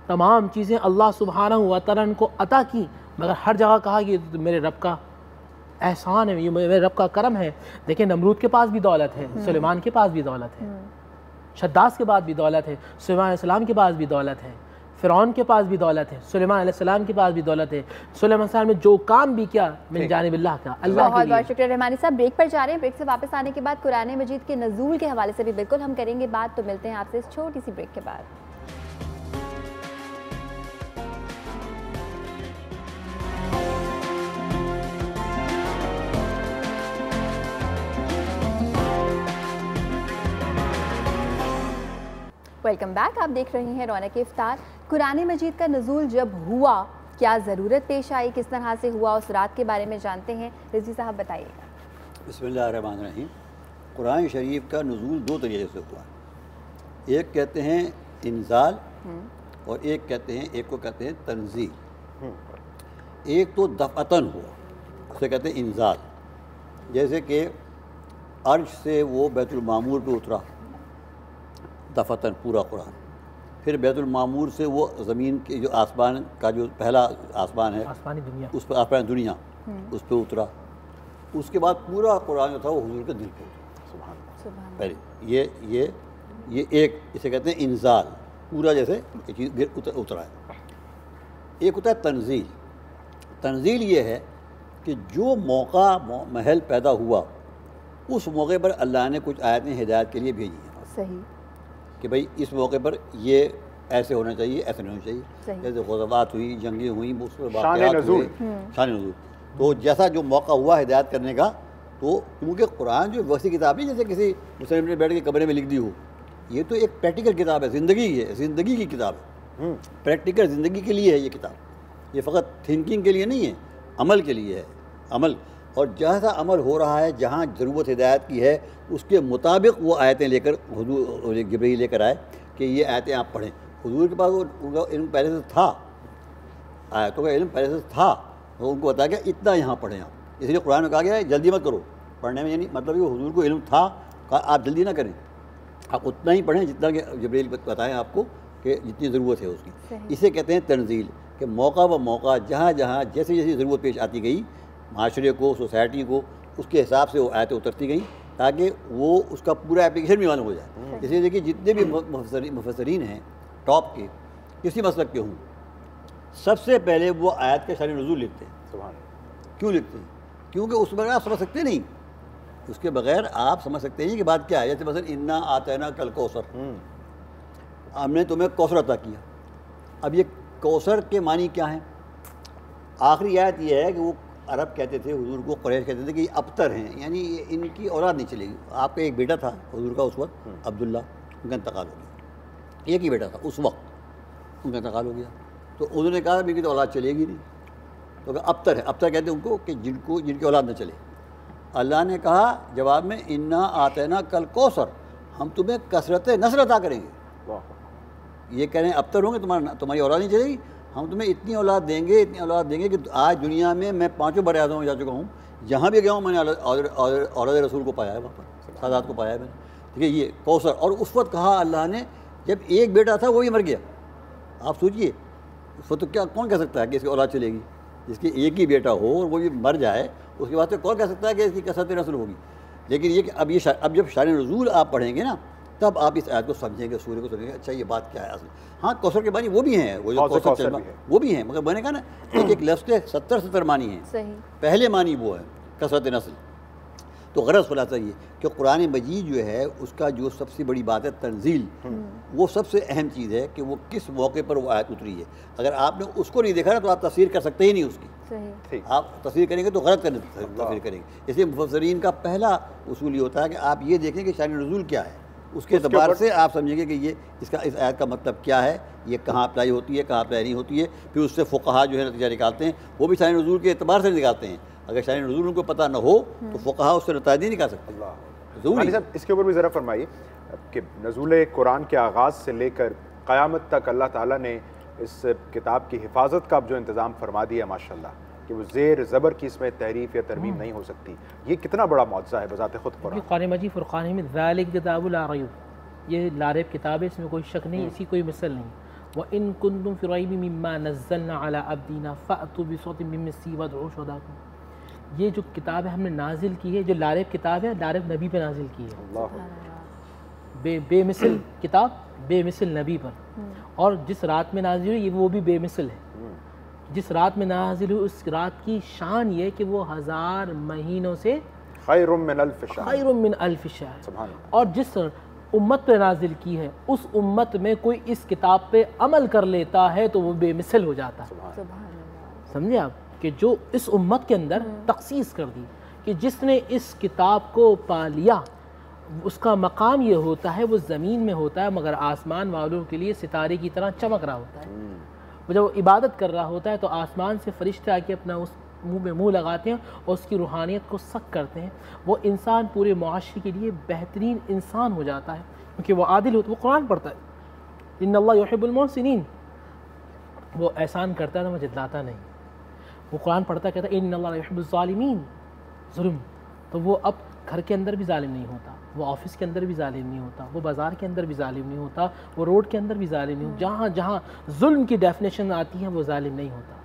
तमाम चीज़ें अल्लाह सुब्हानहू व तआला को अता की, मगर हर जगह कहा कि मेरे रब का एहसान है, ये मेरे रब का करम है। देखिए नमरूद के पास भी दौलत है, सुलेमान के पास भी दौलत है, शद्दास के पास भी दौलत है, सुलेमान अलैहिस्सलाम के पास भी दौलत है, फ़िरौन के पास भी दौलत है, सुलेमान अलैहिस्सलाम के पास भी दौलत है। सुलेमान अलैहिस्सलाम ने जो काम भी किया मिन जानिबिल्लाह का, अल्लाह के लिए। बहुत शुक्रिया रहमानी साहब। ब्रेक पर जा रहे हैं, ब्रेक से वापस आने के बाद कुरान मजीद के नज़ूल के हवाले से भी बिल्कुल हम करेंगे बात, तो मिलते हैं आपसे इस छोटी सी ब्रेक के बाद। वेलकम बैक, आप देख रहे हैं रौनक इफ्तार। कुरान मजीद का नज़ूल जब हुआ, क्या ज़रूरत पेश आई, किस तरह से हुआ, उस रात के बारे में जानते हैं। रिजवी साहब बताइएगा। बिस्मिल्लाहिर्रहमानिर्रहीम। कुरान शरीफ का नज़ूल दो तरीके से हुआ, एक कहते हैं इंज़ाल और एक कहते हैं, एक को कहते हैं तंज़ील। एक तो दफ़अतन हुआ, उसे कहते हैं इंज़ाल, जैसे कि अर्श से वो बैतुल मामूर पे उतरा दफ़अतन पूरा कुरान, फिर बैतुल मामूर से वो ज़मीन के जो आसमान का जो पहला आसमान है, आसमानी दुनिया, उस पर आसमानी दुनिया उस पर उतरा। उसके बाद पूरा कुरान जो था वो हुजूर के दिल पे उतरा। सुभान पहले ये एक, इसे कहते हैं इंज़ाल, पूरा जैसे एक चीज़ उतरा है। एक होता है तंज़ील। तंज़ील ये है कि जो मौका महल पैदा हुआ उस मौके पर अल्लाह ने कुछ आयतें हिदायत के लिए भेजी हैं। सही, कि भाई इस मौके पर ये ऐसे होना चाहिए, ऐसे नहीं होना चाहिए। जैसे ग़ज़वात हुई, जंगें हुई, शान नज़ूल, तो जैसा जो मौका हुआ हिदायत करने का, तो क्योंकि कुरान जो वैसी किताब नहीं जैसे किसी मुस्लिम ने बैठ के कमरे में लिख दी हो, ये तो एक प्रैक्टिकल किताब है, ज़िंदगी की किताब है, प्रैक्टिकल ज़िंदगी के लिए है ये किताब। ये फ़कत थिंकिंग के लिए नहीं है, अमल के लिए है, अमल। और जैसा अमल हो रहा है, जहाँ ज़रूरत हिदायत की है, उसके मुताबिक वो आयतें लेकर हुजूर जिब्रील लेकर आए कि ये आयतें आप पढ़ें। हुजूर के पास उनका इल्म पहले से था, आयतों का इल्म पहले से था, तो उनको बताया गया इतना यहाँ पढ़ें आप। इसलिए कुरान में कहा गया है जल्दी मत करो पढ़ने में, यानी मतलब ये हुजूर को इल्म था, कहा आप जल्दी ना करें, आप उतना ही पढ़ें जितना कि जिब्रील बताएँ आपको कि जितनी ज़रूरत है उसकी। इसे कहते हैं तंज़ील, कि मौका व मौका जहाँ जहाँ जैसे जैसी ज़रूरत पेश आती गई माशरे को, सोसाइटी को, उसके हिसाब से वो आयतें उतरती गई ताकि वो उसका पूरा एप्लीकेशन भी मालूम हो जाए। इसलिए देखिए जितने भी मुफस्सरीन हैं टॉप के, किसी मसलक के हों, सबसे पहले वो आयत के शान नुज़ूल लिखते हैं। क्यों लिखते हैं? क्योंकि उसमें आप समझ सकते नहीं, उसके बगैर आप समझ सकते हैं कि बात क्या है। जैसे मसलन इन्ना आतना कल कौसर, हमने तुम्हें कौसर अता किया। अब ये कौसर के मानी क्या है? आखिरी आयत ये है कि वो अरब कहते थे हुजूर को, कुरैश कहते थे कि ये अबतर हैं, यानी इनकी औलाद नहीं चलेगी। आपका एक बेटा था हुजूर का उस वक्त, अब्दुल्ला, उनका इंतकाल हो गया। एक ही बेटा था उस वक्त, उनका इंतकाल हो गया। तो उन्होंने कहा मेरी तो औलाद चलेगी नहीं, तो अबतर है, अबतर कहते हैं उनको कि जिनकी औलाद न चले। अल्लाह ने कहा जवाब में इन्ना आतना कल कौसर, हम तुम्हें कसरत नस्ल अता करेंगे। ये कह रहे हैं अबतर होंगे, तुम्हारी औलाद नहीं चलेगी, हम तुम्हें इतनी औलाद देंगे कि आज दुनिया में मैं 5 बर आज़म में जा चुका हूँ, जहाँ भी गया हूँ मैंने औलाद रसूल को पाया है, वहाँ पर सादात को पाया है मैंने। ठीक है, ये कौसर। और उस वक्त कहा अल्लाह ने जब एक बेटा था वो भी मर गया। आप सोचिए उस वक्त तो क्या कौन कह सकता है कि इसकी औलाद चलेगी? जिसकी एक ही बेटा हो और वो भी मर जाए, उसके बाद तो कौन कह सकता है कि इसकी कसरत नस्ल होगी? लेकिन ये कि अब जब शान नज़ूल आप पढ़ेंगे ना, तब आप इस आयत को समझेंगे, सूर्य को समझेंगे, अच्छा ये बात क्या है असल। हाँ, कौसर के मानी वो भी हैं, वो जो कौसर वो भी हैं, मगर मैंने कहा ना एक लफ्ज़ के 70 मानी हैं। पहले मानी वो है कसरत नस्ल। तो गरज खुलासा ये कि कुरान मजीद जो है उसका जो सबसे बड़ी बात है तंजील, वो सबसे अहम चीज़ है कि वो किस मौके पर वो आयत उतरी है। अगर आपने उसको नहीं देखा ना तो आप तफसीर कर सकते ही नहीं उसकी। आप तफसीर करेंगे तो गलत तफसीर करेंगे। इसलिए मुफस्सिरीन का पहला उसूल ये होता है कि आप ये देखें कि शान नुज़ूल क्या है, उसके एतबार से आप समझेंगे कि ये इस आयत का मतलब क्या है, ये कहाँ अप्लाई होती है, कहाँ अप्लाई नहीं होती है। फिर उससे फ़ुक़हा जो है नतीजा निकालते हैं, वो भी शान नुज़ूल के एतबार से निकालते हैं। अगर शान नुज़ूल उनको पता न हो तो फ़ुक़हा उससे नतीजा नहीं निकाल सकते। ज़रूरी साहब इसके ऊपर भी ज़रा फरमाइए कि नज़ूल कुरान के आगाज़ से लेकर क़यामत तक अल्लाह ताला ने इस किताब की हिफाजत का जो इंतज़ाम फरमा दिया माशाअल्लाह, कि वो ज़ेर ज़बर की इसमें तहरीफ या तरमीम नहीं हो सकती, ये कितना बड़ा मौज़ा है बज़ाते ख़ुद कुरान। कुरान मजीद फ़ुरक़ान में ज़ालिक किताबुल ला रैब, ये लारेब किताब है, इसमें कोई शक नहीं, इसी कोई मिसल नहीं। व इन कुंतुम फ़ी रैबिम मिम्मा नज़्ज़लना अला अब्दीना फ़अतू बिसौतिम मिन मिस्ली वदऊ शुहदाकुम। ये जो किताब है हमने नाजिल की है, जो लारेब किताब है, लारेब नबी पे नाजिल की है। बेमिसल किताब बेमिसल नबी पर, और जिस रात में नाजिल हुई वो भी बेमिसल है। जिस रात में नाजिल हुई उस रात की शान ये कि वो 1000 महीनों से खैरुम मिन अल्फ शहर। और जिस उम्मत पे नाजिल की है उस उम्मत में कोई इस किताब पे अमल कर लेता है तो वो बेमिसल हो जाता है। समझे आप कि जो इस उम्मत के अंदर तखसीस कर दी कि जिसने इस किताब को पा लिया उसका मकाम ये होता है, वो ज़मीन में होता है मगर आसमान वालों के लिए सितारे की तरह चमक रहा होता है। वो जब इबादत कर रहा होता है तो आसमान से फरिश्ते आके अपना उस मुंह में मुंह लगाते हैं और उसकी रूहानियत को सक करते हैं। वो इंसान पूरे मुआशरे के लिए बेहतरीन इंसान हो जाता है क्योंकि वो आदिल होता है। वो कुरान पढ़ता है, इन्नल्लाह युहिब्बुल मुहसिनीन, वो एहसान करता है ना, वो जितलाता नहीं। वो कुरान पढ़ता कहता है इन्नल्लाह युहिब्बुज़ ज़ालिमीन, जुल्म। तो वो अब घर के अंदर भी जालिम नहीं होता, वो ऑफिस के अंदर भी जालिम नहीं होता, वो बाज़ार के अंदर भी जालिम नहीं होता, वो रोड के अंदर भी जालिम नहीं होता। जहाँ जहाँ जुल्म की डेफिनेशन आती है वो जालिम नहीं होता।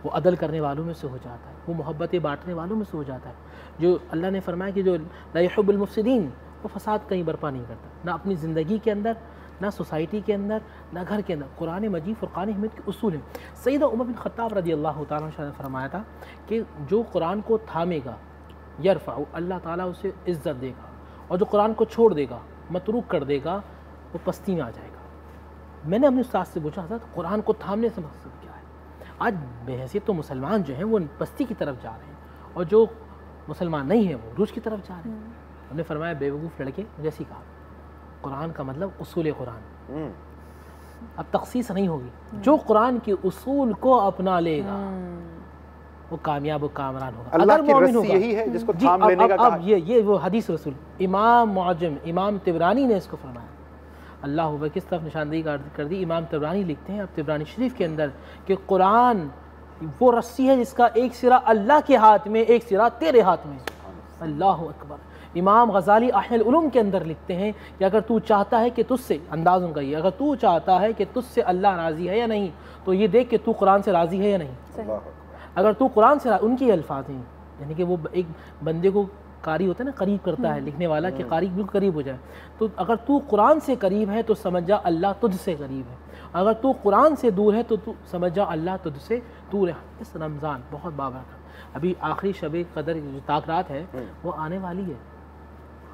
वो अदल करने वालों में से हो जाता है, वो मोहब्बतें बांटने वालों में से हो जाता है। जो अल्लाह ने फरमाया कि जो ला युहिब्बुल मुफ़सिदीन, वो फसाद कहीं बर्पा नहीं करता, ना अपनी ज़िंदगी के अंदर, ना सोसाइटी के अंदर, ना घर के अंदर। कुरान मजीद फ़ुरक़ान हमीद के उसूल हैं। सैयदना उमर बिन ख़त्ताब रज़ियल्लाहु तआला अन्हु ने फरमाया था कि जो कुरान को थामेगा यरफ़अ, अल्लाह ताला उसे इज़्ज़त देगा, और जो कुरान को छोड़ देगा, मतरूक कर देगा, वो पस्ती में आ जाएगा। मैंने अपने उस्ताद से पूछा था कुरान को थामने से मकसद क्या है? आज बेहैसियत तो मुसलमान जो हैं वो पस्ती की तरफ जा रहे हैं और जो मुसलमान नहीं है वो रूज की तरफ जा रहे हैं। हमने फरमाया बेवकूफ़ लड़के जैसी कहा, कुरान का मतलब उसूल कुरान। अब तखसीस नहीं होगी, जो कुरान के उसूल को अपना लेगा वो कामयाब और कामरान होगा। अगर मोमिन होगा, यही है जिसको थाम लेने का कहा। अब ये वो हदीस रसूल इमाम मुअज्जम इमाम तिबरानी ने इसको फरमाया। अल्लाह अकबर, किस तरफ निशानदेही कर दी। इमाम तिबरानी लिखते हैं अब तिबरानी शरीफ के अंदर कि कुरान वो रस्सी है जिसका एक सिरा अल्लाह के हाथ में, एक सिरा तेरे हाथ में। अल्लाह अकबर। इमाम गज़ाली अहल उलूम के अंदर लिखते हैं कि अगर तू चाहता है कि तुझसे, अंदाज़ उनका ये, अगर तू चाहता है कि तुझसे अल्लाह राज़ी है या नहीं तो ये देख कि तू कुरान से राज़ी है या नहीं। अगर तू कुरान से, उनकी अल्फाज हैं, यानी कि वो एक बंदे को कारी होता है ना, करीब करता है लिखने वाला कि कारी बिल्कुल करीब हो जाए। तो अगर तू कुरान से करीब है तो समझ जा अल्लाह तुझसे करीब है, अगर तू कुरान से दूर है तो तू समझ जा अल्लाह तुझसे दूर है। इस रमज़ान बहुत बाबरकत, अभी आखिरी शब कदर जो ताकरात है वो आने वाली है,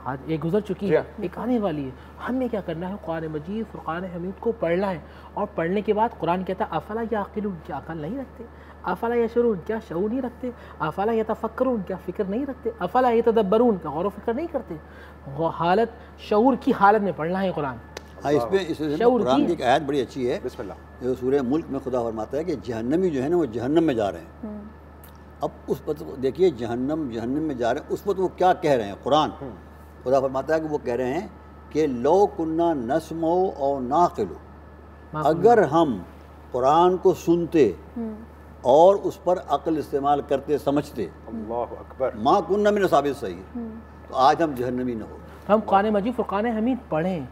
आज एक गुजर चुकी है, एक आने वाली है। हमें क्या करना है, कुरान मजीद फुरकान हमीद को पढ़ना है, और पढ़ने के बाद कुरान कहता है अफला याक़िलून, क्या अकल नहीं रखते, अफला यशऊरून, क्या शऊर नहीं रखते, अफला यतफक्करून, क्या फ़िक्र नहीं रखते, अफला यतदब्बरून, क्या गौर व फिक्र नहीं करते। वो हालत शऊर की हालत में पढ़ना है कुरान। हाँ, इसमें कुरान की एक आयत बड़ी अच्छी है, जो सूरह मुल्क में खुदा फरमाता है कि जहन्नमी जो है ना वो जहन्नम में जा रहे हैं। अब उस वक्त देखिए जहन्नम में जा रहे हैं, उस वक्त वो क्या कह रहे हैं, कुरान खुदा फरमाता है कि वो कह रहे हैं कि लो कुन्ना नस्मो और नाक़िलु, अगर हम कुरान को सुनते और उस पर अक्ल इस्तेमाल करते समझते, अल्लाहु अकबर, माँ कुन्ना मिन साबित सही, तो आज हम जहन्नमी न हो। हम कुरान मजीद फुरकान हमीद पढ़ें,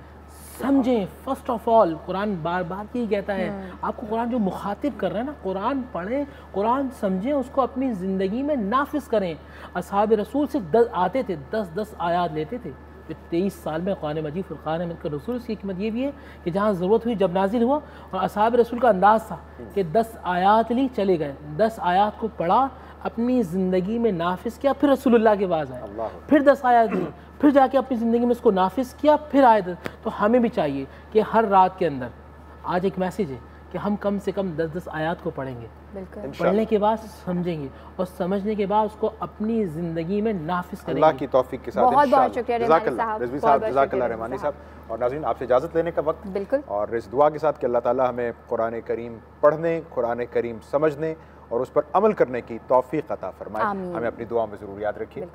समझें। फर्स्ट ऑफ ऑल कुरान बार बार यही कहता है, आपको कुरान जो मुखातिब कर रहे हैं ना, कुरान पढ़ें, कुरान समझें, उसको अपनी ज़िंदगी में नाफिज करें। असहाब रसूल से 10 आते थे, 10 आयात लेते थे। फिर 23 साल में कुरान मजीद फुरकान हमीद का रसूल, इसकी हिकमत ये भी है कि जहाँ ज़रूरत हुई जब नाजिल हुआ, और असहाब रसूल का अंदाज़ था कि 10 आयात ली चले गए, 10 आयात को पढ़ा, अपनी ज़िंदगी में नाफिज किया, फिर रसूलुल्लाह के पास आए, फिर 10 आयात ली, फिर जाके अपनी ज़िंदगी में इसको नाफिज किया, फिर आए। तो हमें भी चाहिए कि हर रात के अंदर, आज एक मैसेज है कि हम कम से कम 10 आयात को पढ़ेंगे, पढ़ने के बाद समझेंगे, और समझने के बाद उसको अपनी ज़िंदगी में नाफिज करेंगे। अल्लाह की तौफीक के साथ बहुत बहुत शुक्रिया रिजवी साहब, जज़ाकल्लाह रहमानी साहब। और नाज़रीन, आपसे इजाज़त लेने का वक्त, बिल्कुल, और इस दुआ के साथ कि अल्लाह ताला हमें कुरान करीम पढ़ने, कुरान करीम समझने और उस पर अमल करने की तौफीक अता फरमाए। हमें अपनी दुआ में ज़रूर याद रखिए।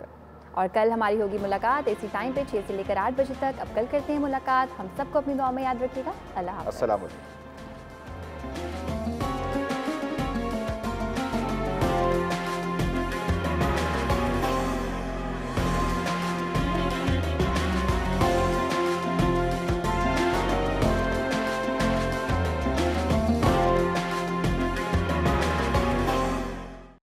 और कल हमारी होगी मुलाकात इसी टाइम पे 6 से लेकर 8 बजे तक। अब कल करते हैं मुलाकात, हम सबको अपनी दुआ में याद रखिएगा। अल्लाह हाफ़िज़। अस्सलाम वालेकुम।